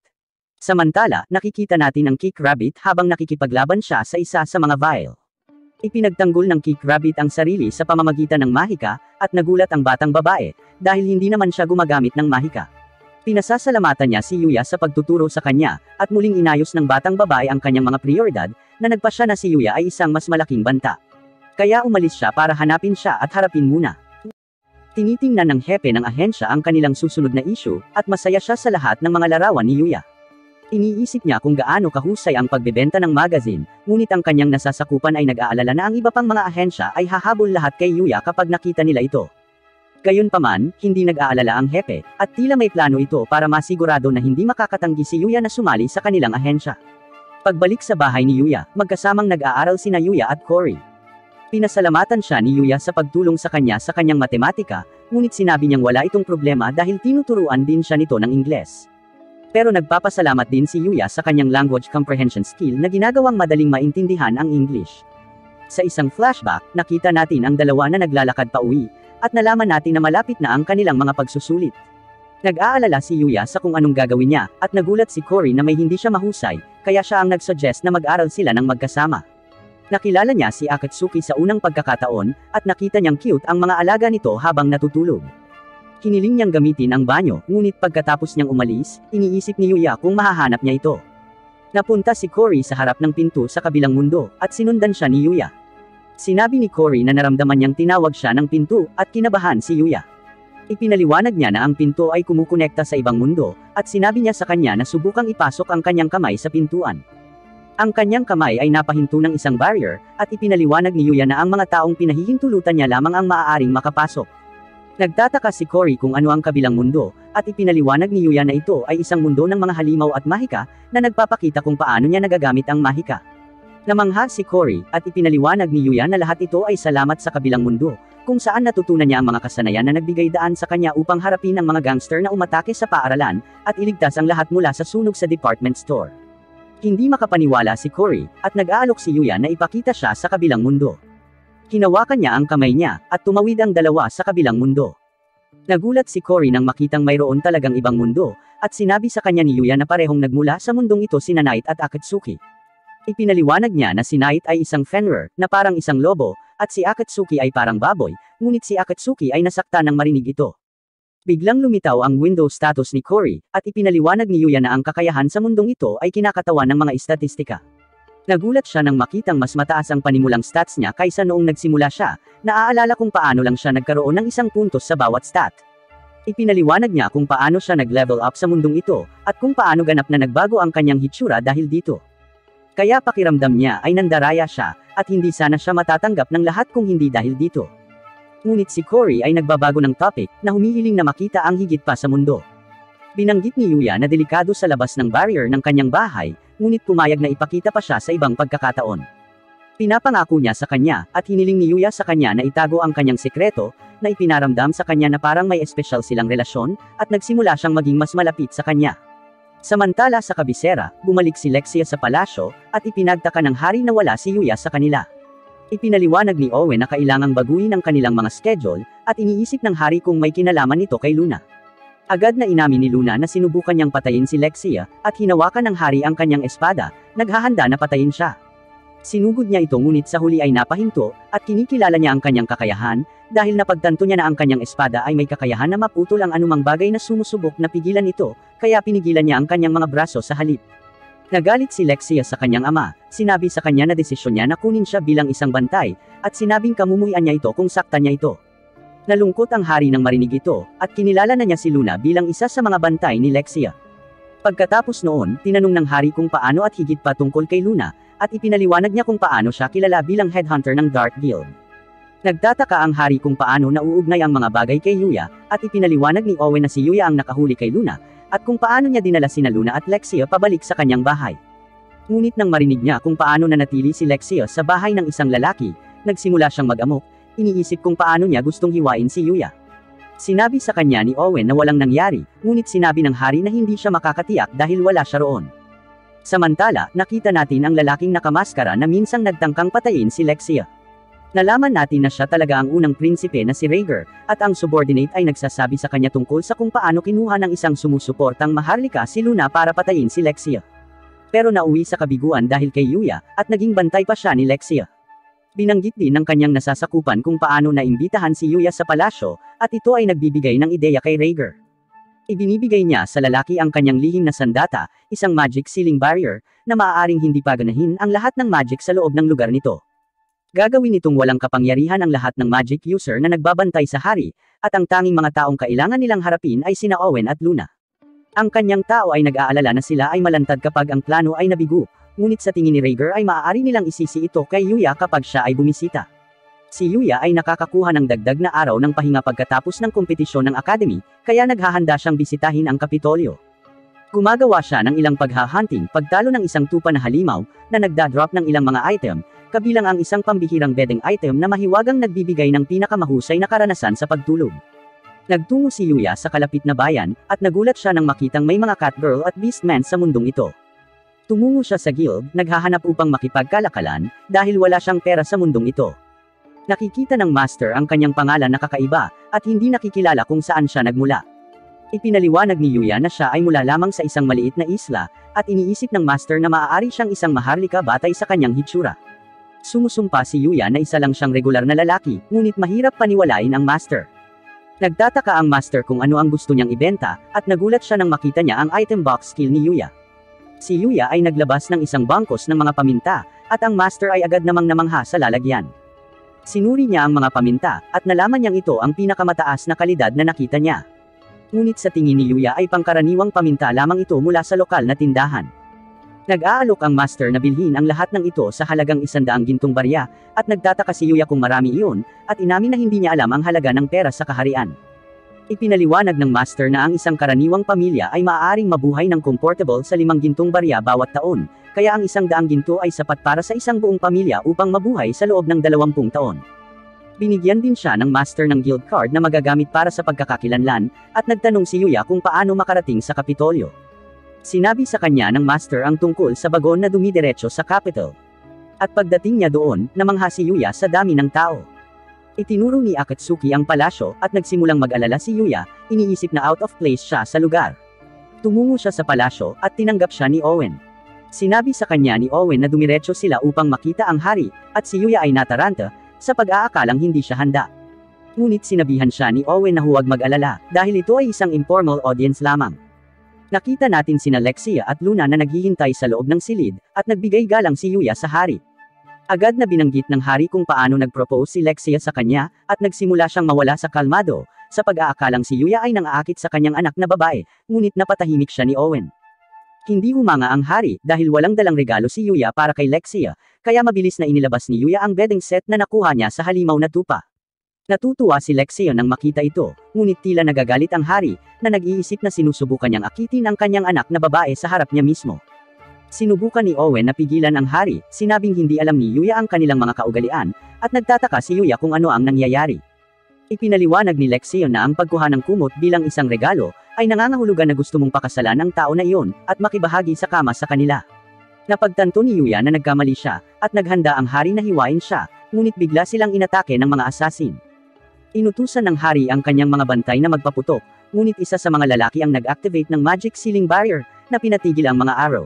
Samantala, nakikita natin ang Kik Rabbit habang nakikipaglaban siya sa isa sa mga vial. Ipinagtanggol ng Kik Rabbit ang sarili sa pamamagitan ng mahika, at nagulat ang batang babae, dahil hindi naman siya gumagamit ng mahika. Pinasasalamatan niya si Yuya sa pagtuturo sa kanya, at muling inayos ng batang babae ang kanyang mga prioridad, na nagpasya na si Yuya ay isang mas malaking banta. Kaya umalis siya para hanapin siya at harapin muna. Tinitingnan ng hepe ng ahensya ang kanilang susunod na issue, at masaya siya sa lahat ng mga larawan ni Yuya. Iniisip niya kung gaano kahusay ang pagbebenta ng magazine, ngunit ang kanyang nasasakupan ay nag-aalala na ang iba pang mga ahensya ay hahabol lahat kay Yuya kapag nakita nila ito. Gayunpaman, hindi nag-aalala ang hepe, at tila may plano ito para masigurado na hindi makakatanggi si Yuya na sumali sa kanilang ahensya. Pagbalik sa bahay ni Yuya, magkasamang nag-aaral sina Yuya at Cory. Pinasalamatan siya ni Yuya sa pagtulong sa kanyang matematika, ngunit sinabi niyang wala itong problema dahil tinuturuan din siya nito ng Ingles. Pero nagpapasalamat din si Yuya sa kanyang language comprehension skill na ginagawang madaling maintindihan ang English. Sa isang flashback, nakita natin ang dalawa na naglalakad pa uwi, at nalaman natin na malapit na ang kanilang mga pagsusulit. Nag-aalala si Yuya sa kung anong gagawin niya, at nagulat si Cory na may hindi siya mahusay, kaya siya ang nag-suggest na mag-aral sila ng magkasama. Nakilala niya si Akatsuki sa unang pagkakataon, at nakita niyang cute ang mga alaga nito habang natutulog. Hiniling niyang gamitin ang banyo, ngunit pagkatapos niyang umalis, iniisip ni Yuya kung mahahanap niya ito. Napunta si Cory sa harap ng pinto sa kabilang mundo, at sinundan siya ni Yuya. Sinabi ni Cory na naramdaman niyang tinawag siya ng pinto, at kinabahan si Yuya. Ipinaliwanag niya na ang pinto ay kumukonekta sa ibang mundo, at sinabi niya sa kanya na subukang ipasok ang kanyang kamay sa pintuan. Ang kanyang kamay ay napahinto ng isang barrier, at ipinaliwanag ni Yuya na ang mga taong pinahihintulutan niya lamang ang maaaring makapasok. Nagtataka si Cory kung ano ang kabilang mundo, at ipinaliwanag ni Yuya na ito ay isang mundo ng mga halimaw at mahika, na nagpapakita kung paano niya nagagamit ang mahika. Namangha si Cory, at ipinaliwanag ni Yuya na lahat ito ay salamat sa kabilang mundo, kung saan natutunan niya ang mga kasanayan na nagbigay daan sa kanya upang harapin ang mga gangster na umatake sa paaralan, at iligtas ang lahat mula sa sunog sa department store. Hindi makapaniwala si Cory, at nag-aalok si Yuya na ipakita siya sa kabilang mundo. Hinawakan niya ang kamay niya, at tumawid ang dalawa sa kabilang mundo. Nagulat si Cory nang makitang mayroon talagang ibang mundo, at sinabi sa kanya ni Yuya na parehong nagmula sa mundong ito sina Knight at Akatsuki. Ipinaliwanag niya na si Knight ay isang fenrir, na parang isang lobo, at si Akatsuki ay parang baboy, ngunit si Akatsuki ay nasaktan nang marinig ito. Biglang lumitaw ang window status ni Cory, at ipinaliwanag ni Yuya na ang kakayahan sa mundong ito ay kinakatawan ng mga estatistika. Nagulat siya nang makitang mas mataas ang panimulang stats niya kaysa noong nagsimula siya, naaalala kung paano lang siya nagkaroon ng isang puntos sa bawat stat. Ipinaliwanag niya kung paano siya nag-level up sa mundong ito, at kung paano ganap na nagbago ang kanyang hitsura dahil dito. Kaya pakiramdam niya ay nandaraya siya, at hindi sana siya matatanggap ng lahat kung hindi dahil dito. Ngunit si Cory ay nagbabago ng topic, na humihiling na makita ang higit pa sa mundo. Binanggit ni Yuya na delikado sa labas ng barrier ng kanyang bahay, ngunit pumayag na ipakita pa siya sa ibang pagkakataon. Pinapangako niya sa kanya, at hiniling ni Yuya sa kanya na itago ang kanyang sekreto, na ipinaramdam sa kanya na parang may espesyal silang relasyon, at nagsimula siyang maging mas malapit sa kanya. Samantala sa kabisera, bumalik si Lexia sa palasyo, at ipinagtaka ng hari na wala si Yuya sa kanila. Ipinaliwanag ni Owen na kailangang baguhin ang kanilang mga schedule, at iniisip ng hari kung may kinalaman nito kay Luna. Agad na inamin ni Luna na sinubukan niyang patayin si Lexia, at hinawakan ng hari ang kanyang espada, naghahanda na patayin siya. Sinugod niya ito ngunit sa huli ay napahinto, at kinikilala niya ang kanyang kakayahan, dahil napagtanto niya na ang kanyang espada ay may kakayahan na maputol ang anumang bagay na sumusubok na pigilan ito, kaya pinigilan niya ang kanyang mga braso sa halip. Nagalit si Lexia sa kanyang ama, sinabi sa kanya na desisyon niya na kunin siya bilang isang bantay, at sinabing kamumuian niya ito kung saktan niya ito. Nalungkot ang hari nang marinig ito, at kinilala na niya si Luna bilang isa sa mga bantay ni Lexia. Pagkatapos noon, tinanong ng hari kung paano at higit pa tungkol kay Luna, at ipinaliwanag niya kung paano siya kilala bilang headhunter ng Dark Guild. Nagtataka ang hari kung paano nauugnay ang mga bagay kay Yuya, at ipinaliwanag ni Owen na si Yuya ang nakahuli kay Luna, at kung paano niya dinala sina Luna at Lexia pabalik sa kanyang bahay. Ngunit nang marinig niya kung paano nanatili si Lexia sa bahay ng isang lalaki, nagsimula siyang mag-amok. Iniisip kung paano niya gustong hiwain si Yuya. Sinabi sa kanya ni Owen na walang nangyari, ngunit sinabi ng hari na hindi siya makakatiyak dahil wala siya roon. Samantala, nakita natin ang lalaking nakamaskara na minsang nagtangkang patayin si Lexia. Nalaman natin na siya talaga ang unang prinsipe na si Rhaegar, at ang subordinate ay nagsasabi sa kanya tungkol sa kung paano kinuha ng isang sumusuportang maharlika si Luna para patayin si Lexia. Pero nauwi sa kabiguan dahil kay Yuya, at naging bantay pa siya ni Lexia. Binanggit din ng kanyang nasasakupan kung paano naimbitahan si Yuya sa palasyo, at ito ay nagbibigay ng ideya kay Rhaegar. Ibinibigay niya sa lalaki ang kanyang lihim na sandata, isang magic sealing barrier, na maaaring hindi paganahin ang lahat ng magic sa loob ng lugar nito. Gagawin itong walang kapangyarihan ang lahat ng magic user na nagbabantay sa hari, at ang tanging mga taong kailangan nilang harapin ay sina Owen at Luna. Ang kanyang tao ay nag-aalala na sila ay malantad kapag ang plano ay nabigo, ngunit sa tingin ni Rhaegar ay maaari nilang isisi ito kay Yuya kapag siya ay bumisita. Si Yuya ay nakakakuha ng dagdag na araw ng pahinga pagkatapos ng kompetisyon ng Academy, kaya naghahanda siyang bisitahin ang Kapitolyo. Gumagawa siya ng ilang paghahunting pagtalo ng isang tupa na halimaw, na nagda-drop ng ilang mga item, kabilang ang isang pambihirang bedding item na mahiwagang nagbibigay ng pinakamahusay na karanasan sa pagtulog. Nagtungo si Yuya sa kalapit na bayan, at nagulat siya nang makitang may mga catgirl at beastmen sa mundong ito. Tumungo siya sa guild, naghahanap upang makipagkalakalan, dahil wala siyang pera sa mundong ito. Nakikita ng master ang kanyang pangalan na kakaiba, at hindi nakikilala kung saan siya nagmula. Ipinaliwanag ni Yuya na siya ay mula lamang sa isang maliit na isla, at iniisip ng master na maaari siyang isang maharlika batay sa kanyang hitsura. Sumusumpa si Yuya na isa lang siyang regular na lalaki, ngunit mahirap paniwalain ang master. Nagtataka ang master kung ano ang gusto niyang ibenta, at nagulat siya nang makita niya ang item box skill ni Yuya. Si Yuya ay naglabas ng isang bangkos ng mga paminta, at ang master ay agad namang namangha sa lalagyan. Sinuri niya ang mga paminta, at nalaman niyang ito ang pinakamataas na kalidad na nakita niya. Ngunit sa tingin ni Yuya ay pangkaraniwang paminta lamang ito mula sa lokal na tindahan. Nag-aalok ang master na bilhin ang lahat ng ito sa halagang 100 gintong barya, at nagtataka si Yuya kung marami iyon, at inamin na hindi niya alam ang halaga ng pera sa kaharian. Ipinaliwanag ng master na ang isang karaniwang pamilya ay maaaring mabuhay ng comfortable sa 5 gintong barya bawat taon, kaya ang 100 ginto ay sapat para sa isang buong pamilya upang mabuhay sa loob ng 20 taon. Binigyan din siya ng master ng guild card na magagamit para sa pagkakakilanlan, at nagtanong si Yuya kung paano makarating sa Kapitolyo. Sinabi sa kanya ng master ang tungkol sa bagon na dumidiretso sa capital. At pagdating niya doon, namangha si Yuya sa dami ng tao. Itinuro ni Akatsuki ang palasyo, at nagsimulang mag-alala si Yuya, iniisip na out of place siya sa lugar. Tumungo siya sa palasyo, at tinanggap siya ni Owen. Sinabi sa kanya ni Owen na dumiretso sila upang makita ang hari, at si Yuya ay nataranta, sa pag-aakalang hindi siya handa. Ngunit sinabihan siya ni Owen na huwag mag-alala, dahil ito ay isang informal audience lamang. Nakita natin sina Lexia at Luna na naghihintay sa loob ng silid, at nagbigay galang si Yuya sa hari. Agad na binanggit ng hari kung paano nag-propose si Lexia sa kanya, at nagsimula siyang mawala sa kalmado, sa pag-aakalang si Yuya ay nang-aakit sa kanyang anak na babae, ngunit napatahimik siya ni Owen. Hindi humanga ang hari, dahil walang dalang regalo si Yuya para kay Lexia, kaya mabilis na inilabas ni Yuya ang bedding set na nakuha niya sa halimaw na tupa. Natutuwa si Lexia nang makita ito, ngunit tila nagagalit ang hari, na nag-iisip na sinusubukan niyang akitin ang kanyang anak na babae sa harap niya mismo. Sinubukan ni Owen na pigilan ang hari, sinabing hindi alam ni Yuya ang kanilang mga kaugalian, at nagtataka si Yuya kung ano ang nangyayari. Ipinaliwanag ni Lexia na ang pagkuha ng kumot bilang isang regalo, ay nangangahulugan na gusto mong pakasalan ang tao na iyon, at makibahagi sa kama sa kanila. Napagtanto ni Yuya na nagkamali siya, at naghanda ang hari na hiwain siya, ngunit bigla silang inatake ng mga assassin. Inutusan ng hari ang kanyang mga bantay na magpaputok, ngunit isa sa mga lalaki ang nag-activate ng magic sealing barrier, na pinatigil ang mga arrow.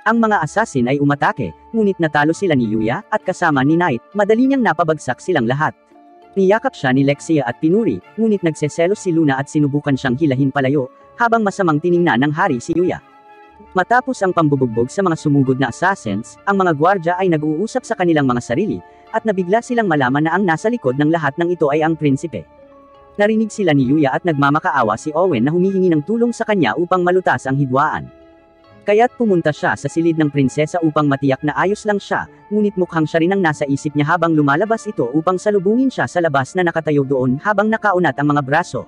Ang mga assassin ay umatake, ngunit natalo sila ni Yuya, at kasama ni Knight, madali niyang napabagsak silang lahat. Niyakap siya ni Lexia at pinuri, ngunit nagseselos si Luna at sinubukan siyang hilahin palayo, habang masamang tiningnan ng hari si Yuya. Matapos ang pambubugbog sa mga sumugod na assassins, ang mga gwardya ay nag-uusap sa kanilang mga sarili, at nabigla silang malaman na ang nasa likod ng lahat ng ito ay ang prinsipe. Narinig sila ni Yuya at nagmamakaawa si Owen na humihingi ng tulong sa kanya upang malutas ang hidwaan. Kaya't pumunta siya sa silid ng prinsesa upang matiyak na ayos lang siya, ngunit mukhang siya rin ang nasa isip niya habang lumalabas ito upang salubungin siya sa labas na nakatayo doon habang nakaunat ang mga braso.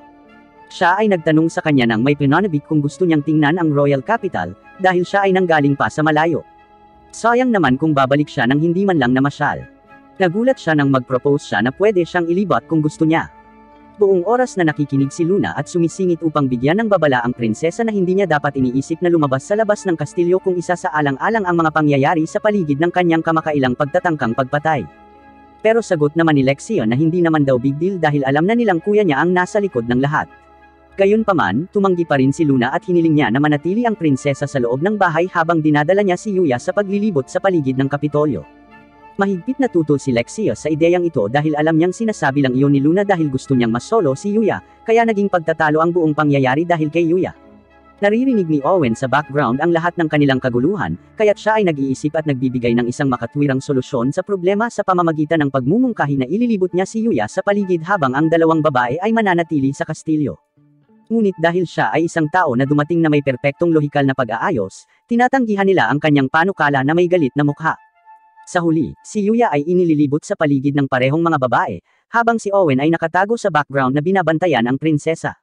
Siya ay nagtanong sa kanya nang may pinanabik kung gusto niyang tingnan ang royal capital, dahil siya ay nanggaling pa sa malayo. Sayang naman kung babalik siya nang hindi man lang namasyal. Nagulat siya nang mag-propose siya na pwede siyang ilibot kung gusto niya. Buong oras na nakikinig si Luna at sumisingit upang bigyan ng babala ang prinsesa na hindi niya dapat iniisip na lumabas sa labas ng kastilyo kung isa sa alang-alang ang mga pangyayari sa paligid ng kanyang kamakailang pagtatangkang pagpatay. Pero sagot naman ni Lexia na hindi naman daw big deal dahil alam na nilang kuya niya ang nasa likod ng lahat. Gayunpaman, tumanggi pa rin si Luna at hiniling niya na manatili ang prinsesa sa loob ng bahay habang dinadala niya si Yuya sa paglilibot sa paligid ng Kapitolyo. Mahigpit na tutol si Lexia sa ideyang ito dahil alam niyang sinasabi lang iyon ni Luna dahil gusto niyang masolo si Yuya, kaya naging pagtatalo ang buong pangyayari dahil kay Yuya. Naririnig ni Owen sa background ang lahat ng kanilang kaguluhan, kaya't siya ay nag-iisip at nagbibigay ng isang makatwirang solusyon sa problema sa pamamagitan ng pagmumungkahi na ililibot niya si Yuya sa paligid habang ang dalawang babae ay mananatili sa kastilyo. Ngunit dahil siya ay isang tao na dumating na may perpektong lohikal na pag-aayos, tinatanggihan nila ang kanyang panukala na may galit na mukha. Sa huli, si Yuya ay inililibot sa paligid ng parehong mga babae, habang si Owen ay nakatago sa background na binabantayan ang prinsesa.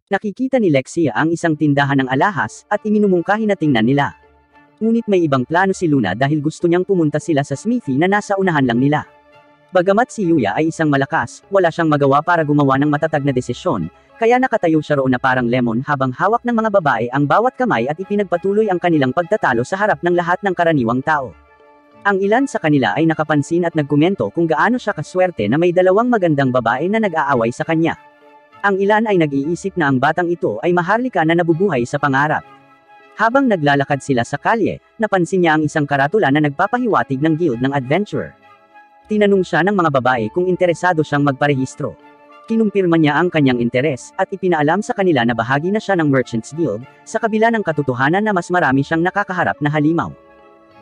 Nakikita ni Lexia ang isang tindahan ng alahas, at iminumungkahi na tingnan nila. Ngunit may ibang plano si Luna dahil gusto niyang pumunta sila sa smithy na nasa unahan lang nila. Bagamat si Yuya ay isang malakas, wala siyang magawa para gumawa ng matatag na desisyon, kaya nakatayo siya roon na parang lemon habang hawak ng mga babae ang bawat kamay at ipinagpatuloy ang kanilang pagtatalo sa harap ng lahat ng karaniwang tao. Ang ilan sa kanila ay nakapansin at nagkomento kung gaano siya kaswerte na may dalawang magandang babae na nag-aaway sa kanya. Ang ilan ay nag-iisip na ang batang ito ay maharlika na nabubuhay sa pangarap. Habang naglalakad sila sa kalye, napansin niya ang isang karatula na nagpapahiwatig ng guild ng adventurer. Tinanong siya ng mga babae kung interesado siyang magparehistro. Kinumpirma niya ang kanyang interes, at ipinaalam sa kanila na bahagi na siya ng Merchants Guild, sa kabila ng katotohanan na mas marami siyang nakakaharap na halimaw.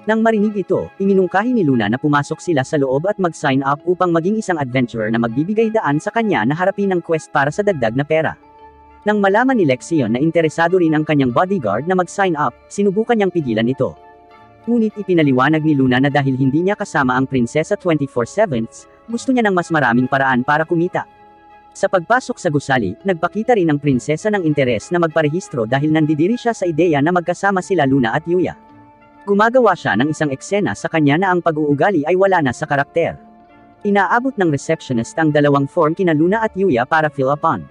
Nang marinig ito, iminungkahi ni Luna na pumasok sila sa loob at mag-sign up upang maging isang adventurer na magbibigay daan sa kanya na harapin ang quest para sa dagdag na pera. Nang malaman ni Lexion na interesado rin ang kanyang bodyguard na mag-sign up, sinubukan niyang pigilan ito. Ngunit ipinaliwanag ni Luna na dahil hindi niya kasama ang prinsesa 24/7, gusto niya ng mas maraming paraan para kumita. Sa pagpasok sa gusali, nagpakita rin ang prinsesa ng interes na magparehistro dahil nandidiri siya sa ideya na magkasama sila Luna at Yuya. Gumagawa siya ng isang eksena sa kanya na ang pag-uugali ay wala na sa karakter. Inaabot ng receptionist ang dalawang form kina Luna at Yuya para fill upon.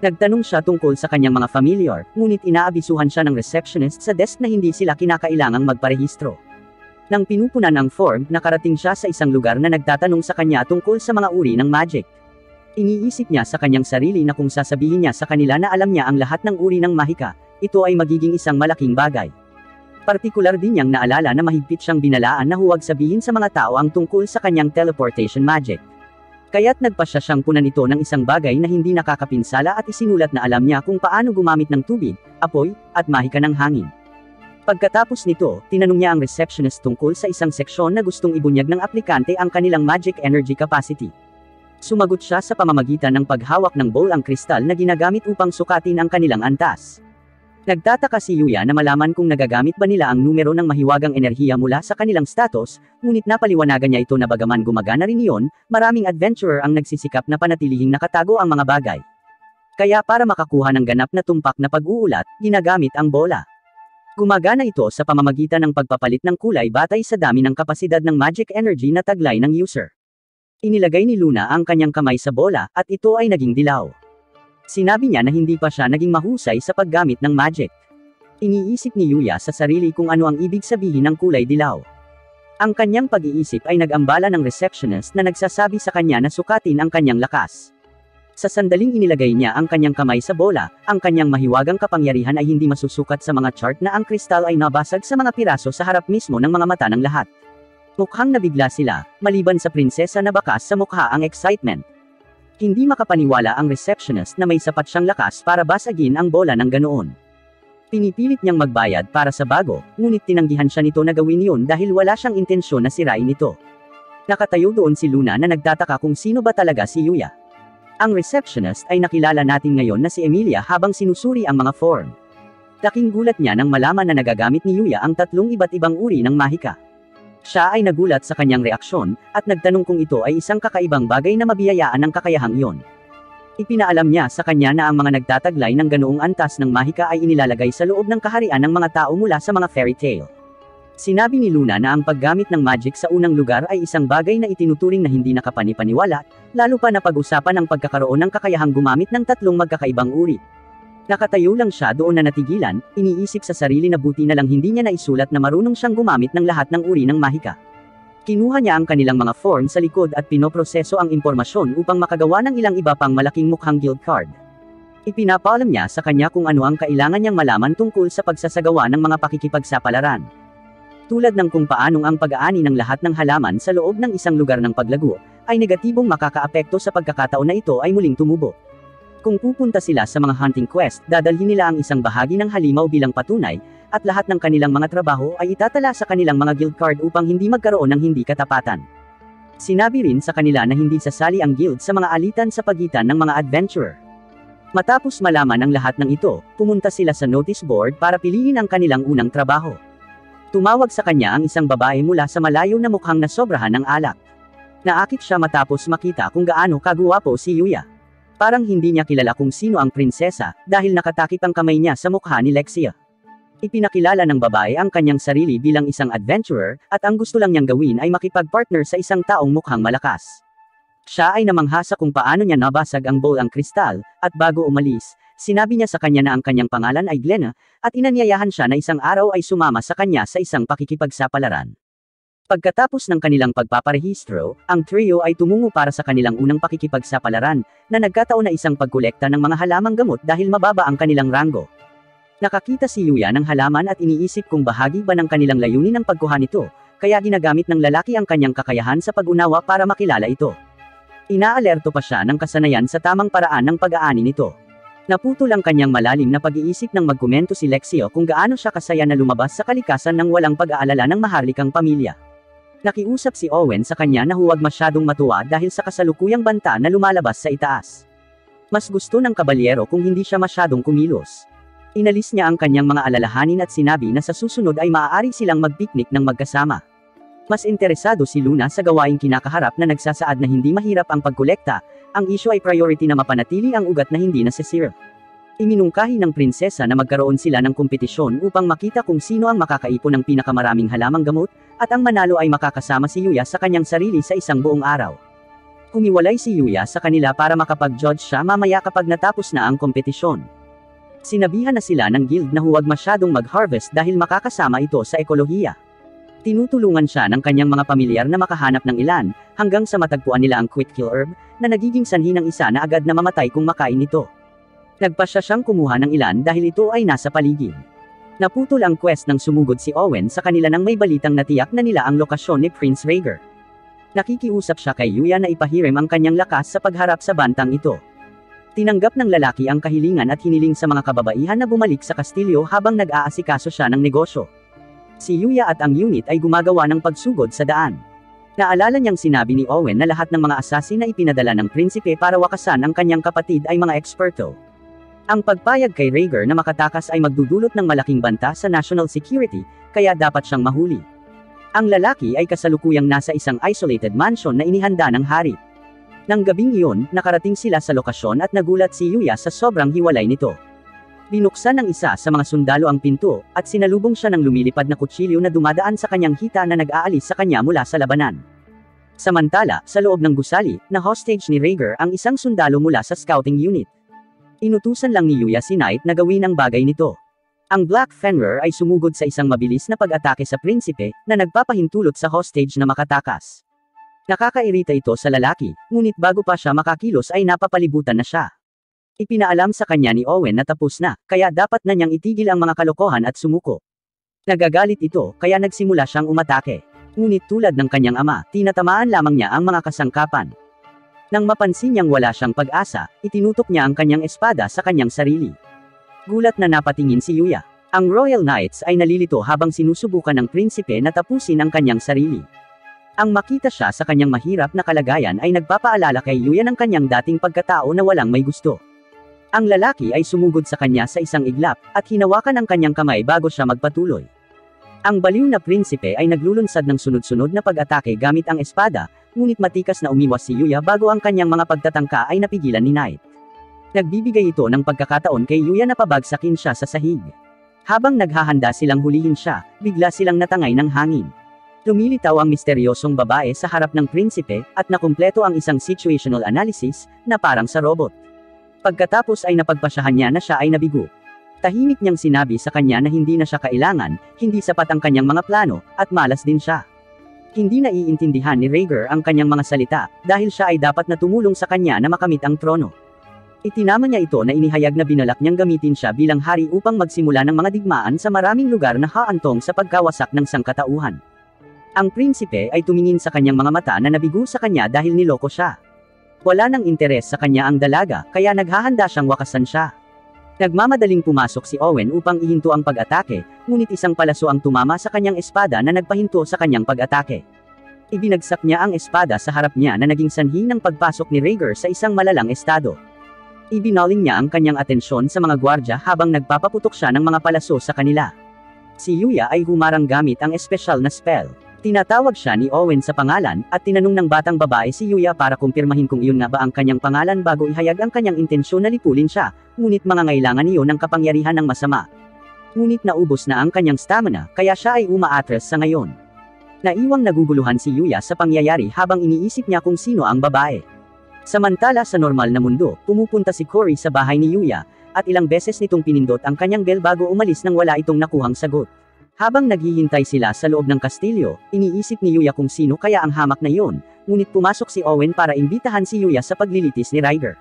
Nagtanong siya tungkol sa kanyang mga familiar, ngunit inaabisuhan siya ng receptionist sa desk na hindi sila kinakailangang magparehistro. Nang pinupunan ang form, nakarating siya sa isang lugar na nagtatanong sa kanya tungkol sa mga uri ng magic. Iniisip niya sa kanyang sarili na kung sasabihin niya sa kanila na alam niya ang lahat ng uri ng mahika, ito ay magiging isang malaking bagay. Partikular din niyang naalala na mahigpit siyang binalaan na huwag sabihin sa mga tao ang tungkol sa kanyang teleportation magic. Kaya't nagpasya siyang punan ito ng isang bagay na hindi nakakapinsala at isinulat na alam niya kung paano gumamit ng tubig, apoy, at mahika ng hangin. Pagkatapos nito, tinanong niya ang receptionist tungkol sa isang seksyon na gustong ibunyag ng aplikante ang kanilang magic energy capacity. Sumagot siya sa pamamagitan ng paghawak ng bowl ang kristal na ginagamit upang sukatin ang kanilang antas. Nagtataka si Yuya na malaman kung nagagamit ba nila ang numero ng mahiwagang enerhiya mula sa kanilang status, ngunit napaliwanagan niya ito na bagaman gumagana rin iyon, maraming adventurer ang nagsisikap na panatilihing nakatago ang mga bagay. Kaya para makakuha ng ganap na tumpak na pag-uulat, ginagamit ang bola. Gumagana ito sa pamamagitan ng pagpapalit ng kulay batay sa dami ng kapasidad ng magic energy na taglay ng user. Inilagay ni Luna ang kanyang kamay sa bola, at ito ay naging dilaw. Sinabi niya na hindi pa siya naging mahusay sa paggamit ng magic. Iniisip ni Yuya sa sarili kung ano ang ibig sabihin ng kulay dilaw. Ang kanyang pag-iisip ay nag-ambala ng receptionist na nagsasabi sa kanya na sukatin ang kanyang lakas. Sa sandaling inilagay niya ang kanyang kamay sa bola, ang kanyang mahiwagang kapangyarihan ay hindi masusukat sa mga chart na ang kristal ay nabasag sa mga piraso sa harap mismo ng mga mata ng lahat. Mukhang nabigla sila, maliban sa prinsesa na bakas sa mukha ang excitement. Hindi makapaniwala ang receptionist na may sapat siyang lakas para basagin ang bola ng ganoon. Pinipilit niyang magbayad para sa bago, ngunit tinanggihan siya nito na gawin yun dahil wala siyang intensyon na sirain ito. Nakatayo doon si Luna na nagtataka kung sino ba talaga si Yuya. Ang receptionist ay nakilala natin ngayon na si Emilia habang sinusuri ang mga form. Laking gulat niya nang malaman na nagagamit ni Yuya ang tatlong iba't ibang uri ng mahika. Siya ay nagulat sa kanyang reaksyon, at nagtanong kung ito ay isang kakaibang bagay na mabiyayaan ng kakayahang iyon. Ipinaalam niya sa kanya na ang mga nagtataglay ng ganoong antas ng mahika ay inilalagay sa loob ng kaharian ng mga tao mula sa mga fairy tale. Sinabi ni Luna na ang paggamit ng magic sa unang lugar ay isang bagay na itinuturing na hindi nakapani-paniwala, lalo pa na pag-usapan ang pagkakaroon ng kakayahang gumamit ng tatlong magkakaibang uri. Nakatayo lang siya doon na natigilan, iniisip sa sarili na buti na lang hindi niya naisulat na marunong siyang gumamit ng lahat ng uri ng mahika. Kinuha niya ang kanilang mga form sa likod at pinoproseso ang impormasyon upang makagawa ng ilang iba pang malaking mukhang guild card. Ipinapaalam niya sa kanya kung ano ang kailangan niyang malaman tungkol sa pagsasagawa ng mga pakikipagsapalaran. Tulad ng kung paanong ang pag-aani ng lahat ng halaman sa loob ng isang lugar ng paglago, ay negatibong makakaapekto sa pagkakataon na ito ay muling tumubo. Kung pupunta sila sa mga hunting quest, dadalhin nila ang isang bahagi ng halimaw bilang patunay, at lahat ng kanilang mga trabaho ay itatala sa kanilang mga guild card upang hindi magkaroon ng hindi katapatan. Sinabi rin sa kanila na hindi sasali ang guild sa mga alitan sa pagitan ng mga adventurer. Matapos malaman ang lahat ng ito, pumunta sila sa notice board para piliin ang kanilang unang trabaho. Tumawag sa kanya ang isang babae mula sa malayo na mukhang nasobrahan ng alak. Naakit siya matapos makita kung gaano kaguwapo si Yuya. Parang hindi niya kilala kung sino ang prinsesa, dahil nakatakip ang kamay niya sa mukha ni Lexia. Ipinakilala ng babae ang kanyang sarili bilang isang adventurer, at ang gusto lang niyang gawin ay makipag-partner sa isang taong mukhang malakas. Siya ay namangha sa kung paano niya nabasag ang bowl ang kristal, at bago umalis, sinabi niya sa kanya na ang kanyang pangalan ay Glenna, at inanyayahan siya na isang araw ay sumama sa kanya sa isang pakikipagsapalaran. Pagkatapos ng kanilang pagpaparehistro, ang trio ay tumungo para sa kanilang unang pakikipagsapalaran, na nagkataon na isang pagkolekta ng mga halamang gamot dahil mababa ang kanilang ranggo. Nakakita si Yuya ng halaman at iniisip kung bahagi ba ng kanilang layunin ang pagkuha nito, kaya ginagamit ng lalaki ang kanyang kakayahan sa pag-unawa para makilala ito. Inaalerto pa siya ng kasanayan sa tamang paraan ng pag-aani nito. Naputol ang kanyang malalim na pag-iisip nang magkomento si Lexio kung gaano siya kasaya na lumabas sa kalikasan ng walang pag-aalala ng maharlikang pamilya. Nakiusap si Owen sa kanya na huwag masyadong matuwa dahil sa kasalukuyang banta na lumalabas sa itaas. Mas gusto ng kabalyero kung hindi siya masyadong kumilos. Inalis niya ang kanyang mga alalahanin at sinabi na sa susunod ay maaari silang mag-picnic ng magkasama. Mas interesado si Luna sa gawaing kinakaharap na nagsasaad na hindi mahirap ang pagkolekta, ang isyu ay priority na mapanatili ang ugat na hindi nasisira. Iminungkahi ng prinsesa na magkaroon sila ng kompetisyon upang makita kung sino ang makakaipon ng pinakamaraming halamang gamot, at ang manalo ay makakasama si Yuya sa kanyang sarili sa isang buong araw. Humiwalay si Yuya sa kanila para makapag-judge siya mamaya kapag natapos na ang kompetisyon. Sinabihan na sila ng guild na huwag masyadong mag-harvest dahil makakasama ito sa ekolohiya. Tinutulungan siya ng kanyang mga pamilyar na makahanap ng ilan, hanggang sa matagpuan nila ang quick kill herb, na nagiging sanhi ng isa na agad na mamatay kung makain ito. Nagpasya siyang kumuha ng ilan dahil ito ay nasa paligid. Naputol ang quest nang sumugod si Owen sa kanila nang may balitang natiyak na nila ang lokasyon ni Prince Rhaegar. Nakikiusap siya kay Yuya na ipahirim ang kanyang lakas sa pagharap sa bantang ito. Tinanggap ng lalaki ang kahilingan at hiniling sa mga kababaihan na bumalik sa kastilyo habang nag-aasikaso siya ng negosyo. Si Yuya at ang unit ay gumagawa ng pagsugod sa daan. Naalala niyang sinabi ni Owen na lahat ng mga assassin na ipinadala ng prinsipe para wakasan ang kanyang kapatid ay mga eksperto. Ang pagpayag kay Rhaegar na makatakas ay magdudulot ng malaking banta sa national security, kaya dapat siyang mahuli. Ang lalaki ay kasalukuyang nasa isang isolated mansion na inihanda ng hari. Nang gabing iyon, nakarating sila sa lokasyon at nagulat si Yuya sa sobrang hiwalay nito. Binuksan ng isa sa mga sundalo ang pinto, at sinalubong siya ng lumilipad na kutsilyo na dumadaan sa kanyang hita na nag-aalis sa kanya mula sa labanan. Samantala, sa loob ng gusali, na hostage ni Rhaegar ang isang sundalo mula sa scouting unit. Inutusan lang ni Yuya si Knight na gawin ang bagay nito. Ang Black Fenrir ay sumugod sa isang mabilis na pag-atake sa prinsipe, na nagpapahintulot sa hostage na makatakas. Nakakairita ito sa lalaki, ngunit bago pa siya makakilos ay napapalibutan na siya. Ipinaalam sa kanya ni Owen na tapos na, kaya dapat na niyang itigil ang mga kalokohan at sumuko. Nagagalit ito, kaya nagsimula siyang umatake. Ngunit tulad ng kanyang ama, tinatamaan lamang niya ang mga kasangkapan. Nang mapansin niyang wala siyang pag-asa, itinutok niya ang kanyang espada sa kanyang sarili. Gulat na napatingin si Yuya. Ang Royal Knights ay nalilito habang sinusubukan ng prinsipe na tapusin ang kanyang sarili. Ang makita siya sa kanyang mahirap na kalagayan ay nagpapaalala kay Yuya ng kanyang dating pagkatao na walang may gusto. Ang lalaki ay sumugod sa kanya sa isang iglap, at hinawakan ang kanyang kamay bago siya magpatuloy. Ang baliw na prinsipe ay naglulunsad ng sunod-sunod na pag-atake gamit ang espada, ngunit matikas na umiwas si Yuya bago ang kanyang mga pagtatangka ay napigilan ni Knight. Nagbibigay ito ng pagkakataon kay Yuya na pabagsakin siya sa sahig. Habang naghahanda silang hulihin siya, bigla silang natangay ng hangin. Lumilitaw ang misteryosong babae sa harap ng prinsipe, at nakumpleto ang isang situational analysis, na parang sa robot. Pagkatapos ay napagpasyahan niya na siya ay nabigo. Tahimik niyang sinabi sa kanya na hindi na siya kailangan, hindi sapat ang kanyang mga plano, at malas din siya. Hindi naiintindihan ni Rhaegar ang kanyang mga salita, dahil siya ay dapat na tumulong sa kanya na makamit ang trono. Itinama niya ito na inihayag na binalak niyang gamitin siya bilang hari upang magsimula ng mga digmaan sa maraming lugar na haantong sa pagkawasak ng sangkatauhan. Ang prinsipe ay tumingin sa kanyang mga mata na nabigo sa kanya dahil niloko siya. Wala nang interes sa kanya ang dalaga, kaya naghahanda siyang wakasan siya. Nagmamadaling pumasok si Owen upang ihinto ang pag-atake, ngunit isang palaso ang tumama sa kanyang espada na nagpahinto sa kanyang pag-atake. Ibinagsak niya ang espada sa harap niya na naging sanhi ng pagpasok ni Rhaegar sa isang malalang estado. Ibinaling niya ang kanyang atensyon sa mga gwardya habang nagpapaputok siya ng mga palaso sa kanila. Si Yuya ay humarang gamit ang espesyal na spell. Tinatawag siya ni Owen sa pangalan, at tinanong ng batang babae si Yuya para kumpirmahin kung iyon nga ba ang kanyang pangalan bago ihayag ang kanyang intensyon na lipulin siya, ngunit mangangailangan iyon ng kapangyarihan ng masama. Ngunit naubos na ang kanyang stamina, kaya siya ay umaatres sa ngayon. Naiwang naguguluhan si Yuya sa pangyayari habang iniisip niya kung sino ang babae. Samantala sa normal na mundo, pumupunta si Cory sa bahay ni Yuya, at ilang beses nitong pinindot ang kanyang bell bago umalis nang wala itong nakuhang sagot. Habang naghihintay sila sa loob ng kastilyo, iniisip ni Yuya kung sino kaya ang hamak na iyon, ngunit pumasok si Owen para imbitahan si Yuya sa paglilitis ni Rhaegar.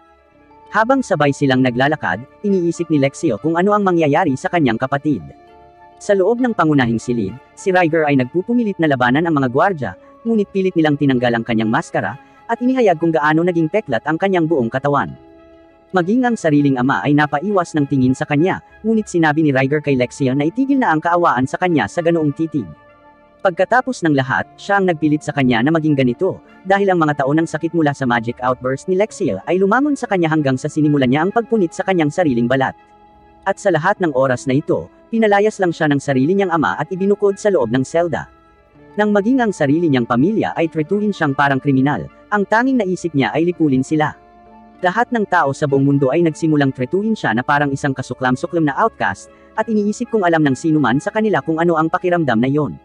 Habang sabay silang naglalakad, iniisip ni Lexio kung ano ang mangyayari sa kanyang kapatid. Sa loob ng pangunahing silid, si Rhaegar ay nagpupumilit na labanan ang mga gwardya, ngunit pilit nilang tinanggal ang kanyang maskara, at inihayag kung gaano naging peklat ang kanyang buong katawan. Maging ang sariling ama ay napaiwas ng tingin sa kanya, ngunit sinabi ni Rhaegar kay Lexio na itigil na ang kaawaan sa kanya sa ganoong titig. Pagkatapos ng lahat, siya ang nagpilit sa kanya na maging ganito, dahil ang mga taon ng sakit mula sa magic outburst ni Lexio ay lumangon sa kanya hanggang sa sinimulan niya ang pagpunit sa kanyang sariling balat. At sa lahat ng oras na ito, pinalayas lang siya ng sarili niyang ama at ibinukod sa loob ng selda. Nang maging ang sarili niyang pamilya ay tretuhin siyang parang kriminal, ang tanging naisip niya ay lipulin sila. Lahat ng tao sa buong mundo ay nagsimulang tretuhin siya na parang isang kasuklam-suklam na outcast, at iniisip kung alam ng sinuman sa kanila kung ano ang pakiramdam na iyon.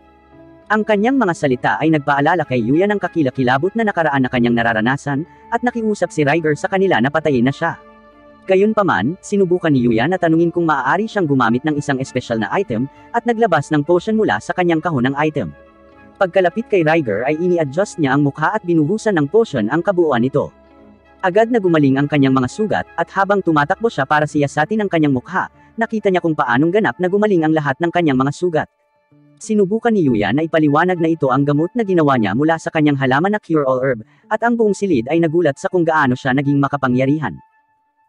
Ang kanyang mga salita ay nagpaalala kay Yuya ng kakilakilabot na nakaraan na kanyang nararanasan, at nakiusap si Rhaegar sa kanila na patayin na siya. Gayunpaman, sinubukan ni Yuya na tanungin kung maaari siyang gumamit ng isang espesyal na item, at naglabas ng potion mula sa kanyang kahon ng item. Pagkalapit kay Rhaegar ay ini-adjust niya ang mukha at binuhusan ng potion ang kabuuan nito. Agad na gumaling ang kanyang mga sugat, at habang tumatakbo siya para siyasatin ang kanyang mukha, nakita niya kung paanong ganap na gumaling ang lahat ng kanyang mga sugat. Sinubukan ni Yuya na ipaliwanag na ito ang gamot na ginawa niya mula sa kanyang halaman na cure-all herb, at ang buong silid ay nagulat sa kung gaano siya naging makapangyarihan.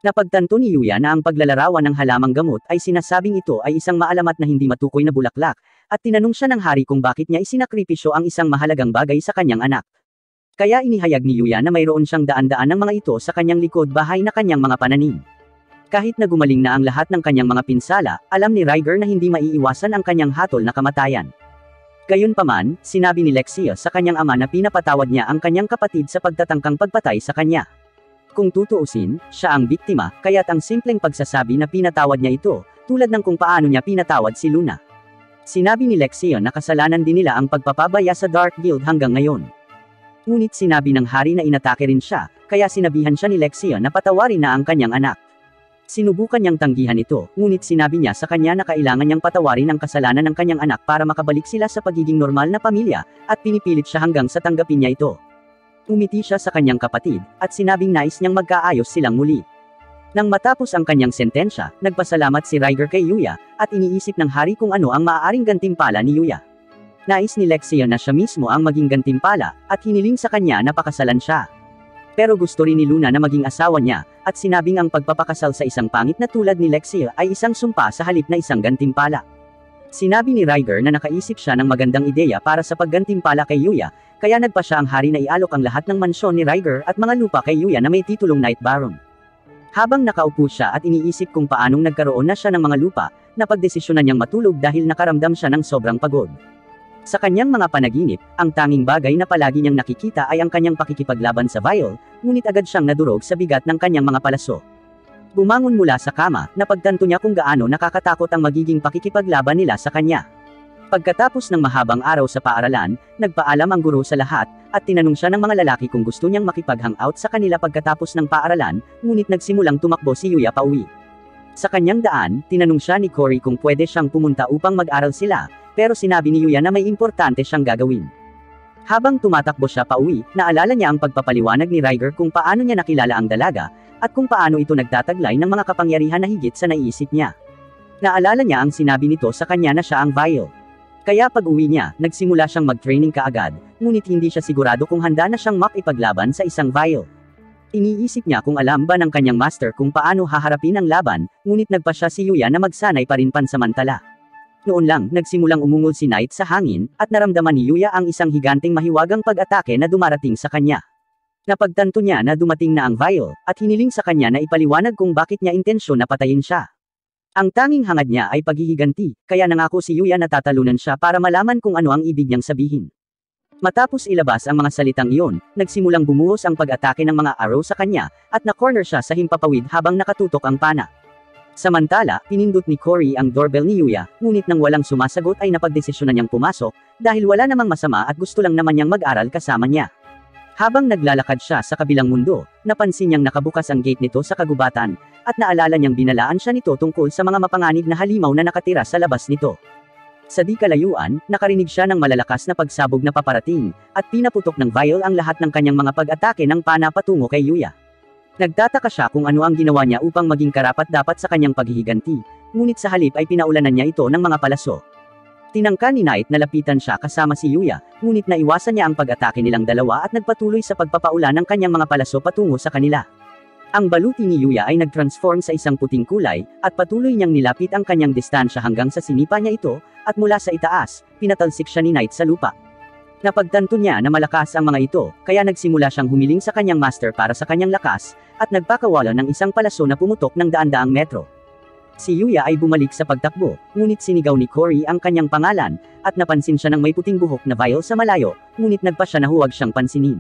Napagtanto ni Yuya na ang paglalarawan ng halamang gamot ay sinasabing ito ay isang maalamat na hindi matukoy na bulaklak, at tinanong siya ng hari kung bakit niya isinakripisyo ang isang mahalagang bagay sa kanyang anak. Kaya inihayag ni Yuya na mayroon siyang daan-daan ng mga ito sa kanyang likod bahay na kanyang mga pananim. Kahit na gumaling na ang lahat ng kanyang mga pinsala, alam ni Rhaegar na hindi maiiwasan ang kanyang hatol na kamatayan. Gayunpaman, sinabi ni Lexio sa kanyang ama na pinapatawad niya ang kanyang kapatid sa pagtatangkang pagpatay sa kanya. Kung tutuusin, siya ang biktima, kaya't ang simpleng pagsasabi na pinatawad niya ito, tulad ng kung paano niya pinatawad si Luna. Sinabi ni Lexio na kasalanan din nila ang pagpapabaya sa Dark Guild hanggang ngayon. Ngunit sinabi ng hari na inatake rin siya, kaya sinabihan siya ni Lexio na patawarin na ang kanyang anak. Sinubukan niyang tanggihan ito, ngunit sinabi niya sa kanya na kailangan niyang patawarin ang kasalanan ng kanyang anak para makabalik sila sa pagiging normal na pamilya, at pinipilit siya hanggang sa tanggapin niya ito. Umiti siya sa kanyang kapatid, at sinabing nais niyang magkaayos silang muli. Nang matapos ang kanyang sentensya, nagpasalamat si Rhaegar kay Yuya, at iniisip ng hari kung ano ang maaaring gantimpala ni Yuya. Nais ni Lexio na siya mismo ang maging gantimpala, at hiniling sa kanya na pakasalan siya. Pero gusto rin ni Luna na maging asawa niya, at sinabing ang pagpapakasal sa isang pangit na tulad ni Lexio ay isang sumpa sa halip na isang gantimpala. Sinabi ni Rhaegar na nakaisip siya ng magandang ideya para sa paggantimpala kay Yuya, kaya nagpa siya ang hari na ialok ang lahat ng mansyon ni Rhaegar at mga lupa kay Yuya na may titulong Night Baron. Habang nakaupo siya at iniisip kung paanong nagkaroon na siya ng mga lupa, napagdesisyonan niyang matulog dahil nakaramdam siya ng sobrang pagod. Sa kanyang mga panaginip, ang tanging bagay na palagi niyang nakikita ay ang kanyang pakikipaglaban sa Viol, ngunit agad siyang nadurog sa bigat ng kanyang mga palaso. Bumangon mula sa kama, napagtanto niya kung gaano nakakatakot ang magiging pakikipaglaban nila sa kanya. Pagkatapos ng mahabang araw sa paaralan, nagpaalam ang guro sa lahat, at tinanong siya ng mga lalaki kung gusto niyang makipag-hangout sa kanila pagkatapos ng paaralan, ngunit nagsimulang tumakbo si Yuya pauwi. Sa kanyang daan, tinanong siya ni Cory kung pwede siyang pumunta upang mag-aral sila, pero sinabi ni Yuya na may importante siyang gagawin. Habang tumatakbo siya pauwi, naalala niya ang pagpapaliwanag ni Rhaegar kung paano niya nakilala ang dalaga, at kung paano ito nagtataglay ng mga kapangyarihan na higit sa naiisip niya. Naalala niya ang sinabi nito sa kanya na siya ang Vile. Kaya pag-uwi niya, nagsimula siyang mag-training kaagad, ngunit hindi siya sigurado kung handa na siyang makipaglaban sa isang Vile. Iniisip niya kung alam ba ng kanyang master kung paano haharapin ang laban, ngunit nagpa siya si Yuya na magsanay pa rin pansamantala. Noon lang, nagsimulang umungol si Knight sa hangin, at naramdaman ni Yuya ang isang higanteng mahiwagang pag-atake na dumarating sa kanya. Napagtanto niya na dumating na ang Vile, at hiniling sa kanya na ipaliwanag kung bakit niya intensyon na patayin siya. Ang tanging hangad niya ay paghihiganti, kaya nangako si Yuya na tatalunan siya para malaman kung ano ang ibig niyang sabihin. Matapos ilabas ang mga salitang iyon, nagsimulang bumuhos ang pag-atake ng mga arrow sa kanya, at na-corner siya sa himpapawid habang nakatutok ang pana. Samantala, pinindot ni Cory ang doorbell ni Yuya, ngunit nang walang sumasagot ay napagdesisyonan niyang pumasok, dahil wala namang masama at gusto lang naman niyang mag-aral kasama niya. Habang naglalakad siya sa kabilang mundo, napansin niyang nakabukas ang gate nito sa kagubatan, at naalala niyang binalaan siya nito tungkol sa mga mapanganib na halimaw na nakatira sa labas nito. Sa di kalayuan, nakarinig siya ng malalakas na pagsabog na paparating, at pinaputok ng Vile ang lahat ng kanyang mga pag-atake ng pana patungo kay Yuya. Nagtataka siya kung ano ang ginawa niya upang maging karapat-dapat sa kanyang paghihiganti, ngunit sa halip ay pinaulanan niya ito ng mga palaso. Tinangka ni Knight na lapitan siya kasama si Yuya, ngunit naiwasan niya ang pag-atake nilang dalawa at nagpatuloy sa pagpapaula ng kanyang mga palaso patungo sa kanila. Ang baluti ni Yuya ay nag-transform sa isang puting kulay, at patuloy niyang nilapit ang kanyang distansya hanggang sa sinipa niya ito, at mula sa itaas, pinatalsik siya ni Knight sa lupa. Napagtanto niya na malakas ang mga ito, kaya nagsimula siyang humiling sa kanyang master para sa kanyang lakas, at nagpakawala ng isang palaso na pumutok ng daan-daang metro. Si Yuya ay bumalik sa pagtakbo, ngunit sinigaw ni Cory ang kanyang pangalan, at napansin siya ng may puting buhok na Vile sa malayo, ngunit nagpa siya na huwag siyang pansinin.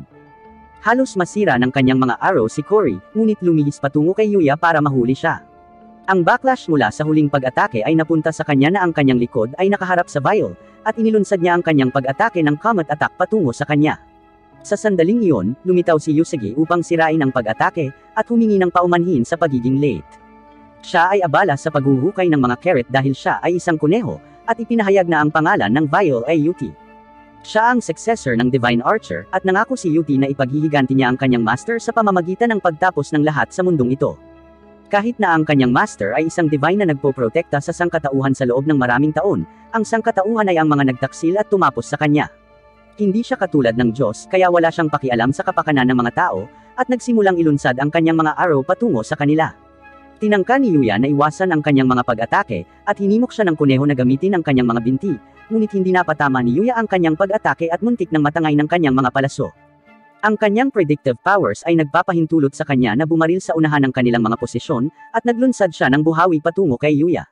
Halos masira ng kanyang mga arrow si Cory, ngunit lumihis patungo kay Yuya para mahuli siya. Ang backlash mula sa huling pag-atake ay napunta sa kanya na ang kanyang likod ay nakaharap sa Vile, at inilunsad niya ang kanyang pag-atake ng comet attack patungo sa kanya. Sa sandaling iyon, lumitaw si Usagi upang sirain ang pag-atake, at humingi ng paumanhin sa pagiging late. Siya ay abala sa paghuhukay ng mga carrot dahil siya ay isang kuneho, at ipinahayag na ang pangalan ng Vile ay Yuti. Siya ang successor ng Divine Archer, at nangako si Yuti na ipaghihiganti niya ang kanyang master sa pamamagitan ng pagtapos ng lahat sa mundong ito. Kahit na ang kanyang master ay isang divine na nagpoprotekta sa sangkatauhan sa loob ng maraming taon, ang sangkatauhan ay ang mga nagtaksil at tumapos sa kanya. Hindi siya katulad ng Diyos, kaya wala siyang pakialam sa kapakanan ng mga tao, at nagsimulang ilunsad ang kanyang mga arrow patungo sa kanila. Tinangka ni Yuya na iwasan ang kanyang mga pag-atake, at hinimok siya ng kuneho na gamitin ang kanyang mga binti, ngunit hindi napatama ni Yuya ang kanyang pag-atake at muntik ng matangay ng kanyang mga palaso. Ang kanyang predictive powers ay nagpapahintulot sa kanya na bumaril sa unahan ng kanilang mga posisyon, at naglunsad siya ng buhawi patungo kay Yuya.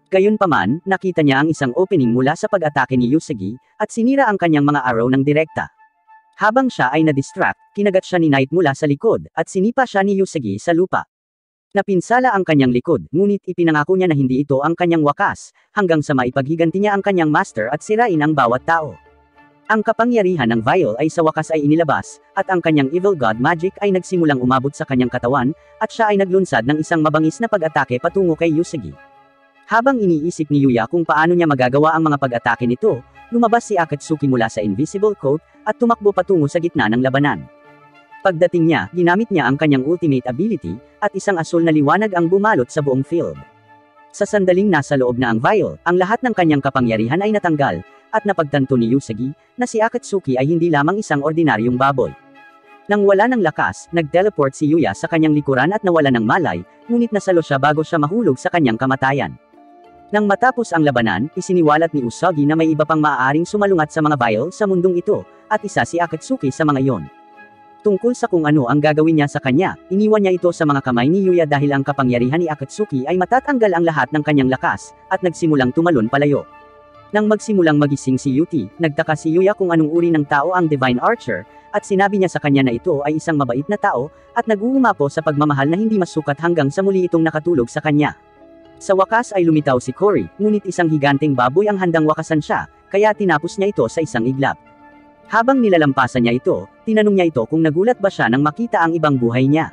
Gayunpaman, nakita niya ang isang opening mula sa pag-atake ni Usagi, at sinira ang kanyang mga arrow ng direkta. Habang siya ay na-distract, kinagat siya ni Knight mula sa likod, at sinipa siya ni Usagi sa lupa. Napinsala ang kanyang likod, ngunit ipinangako niya na hindi ito ang kanyang wakas, hanggang sa maipaghiganti niya ang kanyang master at sirain ang bawat tao. Ang kapangyarihan ng Vile ay sa wakas ay inilabas, at ang kanyang evil god magic ay nagsimulang umabot sa kanyang katawan, at siya ay naglunsad ng isang mabangis na pag-atake patungo kay Usagi. Habang iniisip ni Yuya kung paano niya magagawa ang mga pag-atake nito, lumabas si Akatsuki mula sa invisible coat, at tumakbo patungo sa gitna ng labanan. Pagdating niya, ginamit niya ang kanyang ultimate ability, at isang asul na liwanag ang bumalot sa buong field. Sa sandaling nasa loob na ang Vile, ang lahat ng kanyang kapangyarihan ay natanggal, at napagtanto ni Usagi, na si Akatsuki ay hindi lamang isang ordinaryong baboy. Nang wala ng lakas, nag-teleport si Yuya sa kanyang likuran at nawala ng malay, ngunit nasalo siya bago siya mahulog sa kanyang kamatayan. Nang matapos ang labanan, isiniwalat ni Usagi na may iba pang maaaring sumalungat sa mga Vile sa mundong ito, at isa si Akatsuki sa mga iyon. Tungkol sa kung ano ang gagawin niya sa kanya, iniwan niya ito sa mga kamay ni Yuya dahil ang kapangyarihan ni Akatsuki ay matatanggal ang lahat ng kanyang lakas, at nagsimulang tumalon palayo. Nang magsimulang magising si Yuti, nagtaka si Yuya kung anong uri ng tao ang Divine Archer, at sinabi niya sa kanya na ito ay isang mabait na tao, at nag-uumapo sa pagmamahal na hindi masukat hanggang sa muli itong nakatulog sa kanya. Sa wakas ay lumitaw si Cory, ngunit isang higanteng baboy ang handang wakasan siya, kaya tinapos niya ito sa isang iglap. Habang nilalampasan niya ito, tinanong niya ito kung nagulat ba siya nang makita ang ibang buhay niya.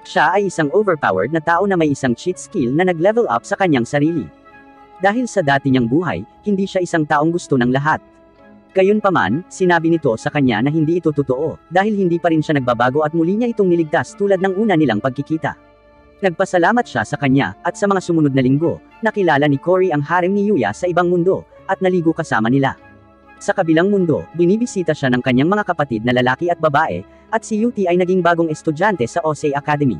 Siya ay isang overpowered na tao na may isang cheat skill na nag-level up sa kanyang sarili. Dahil sa dati niyang buhay, hindi siya isang taong gusto ng lahat. Gayunpaman, sinabi nito sa kanya na hindi ito totoo, dahil hindi pa rin siya nagbabago at muli niya itong niligtas tulad ng una nilang pagkikita. Nagpasalamat siya sa kanya, at sa mga sumunod na linggo, nakilala ni Cory ang harem ni Yuya sa ibang mundo, at naligo kasama nila. Sa kabilang mundo, binibisita siya ng kanyang mga kapatid na lalaki at babae, at si Yuti ay naging bagong estudyante sa Osei Academy.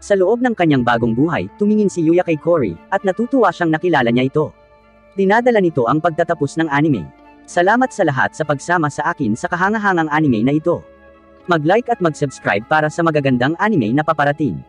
Sa loob ng kanyang bagong buhay, tumingin si Yuya kay Cory, at natutuwa siyang nakilala niya ito. Dinadala nito ang pagtatapos ng anime. Salamat sa lahat sa pagsama sa akin sa kahangahangang anime na ito. Mag-like at mag-subscribe para sa magagandang anime na paparating.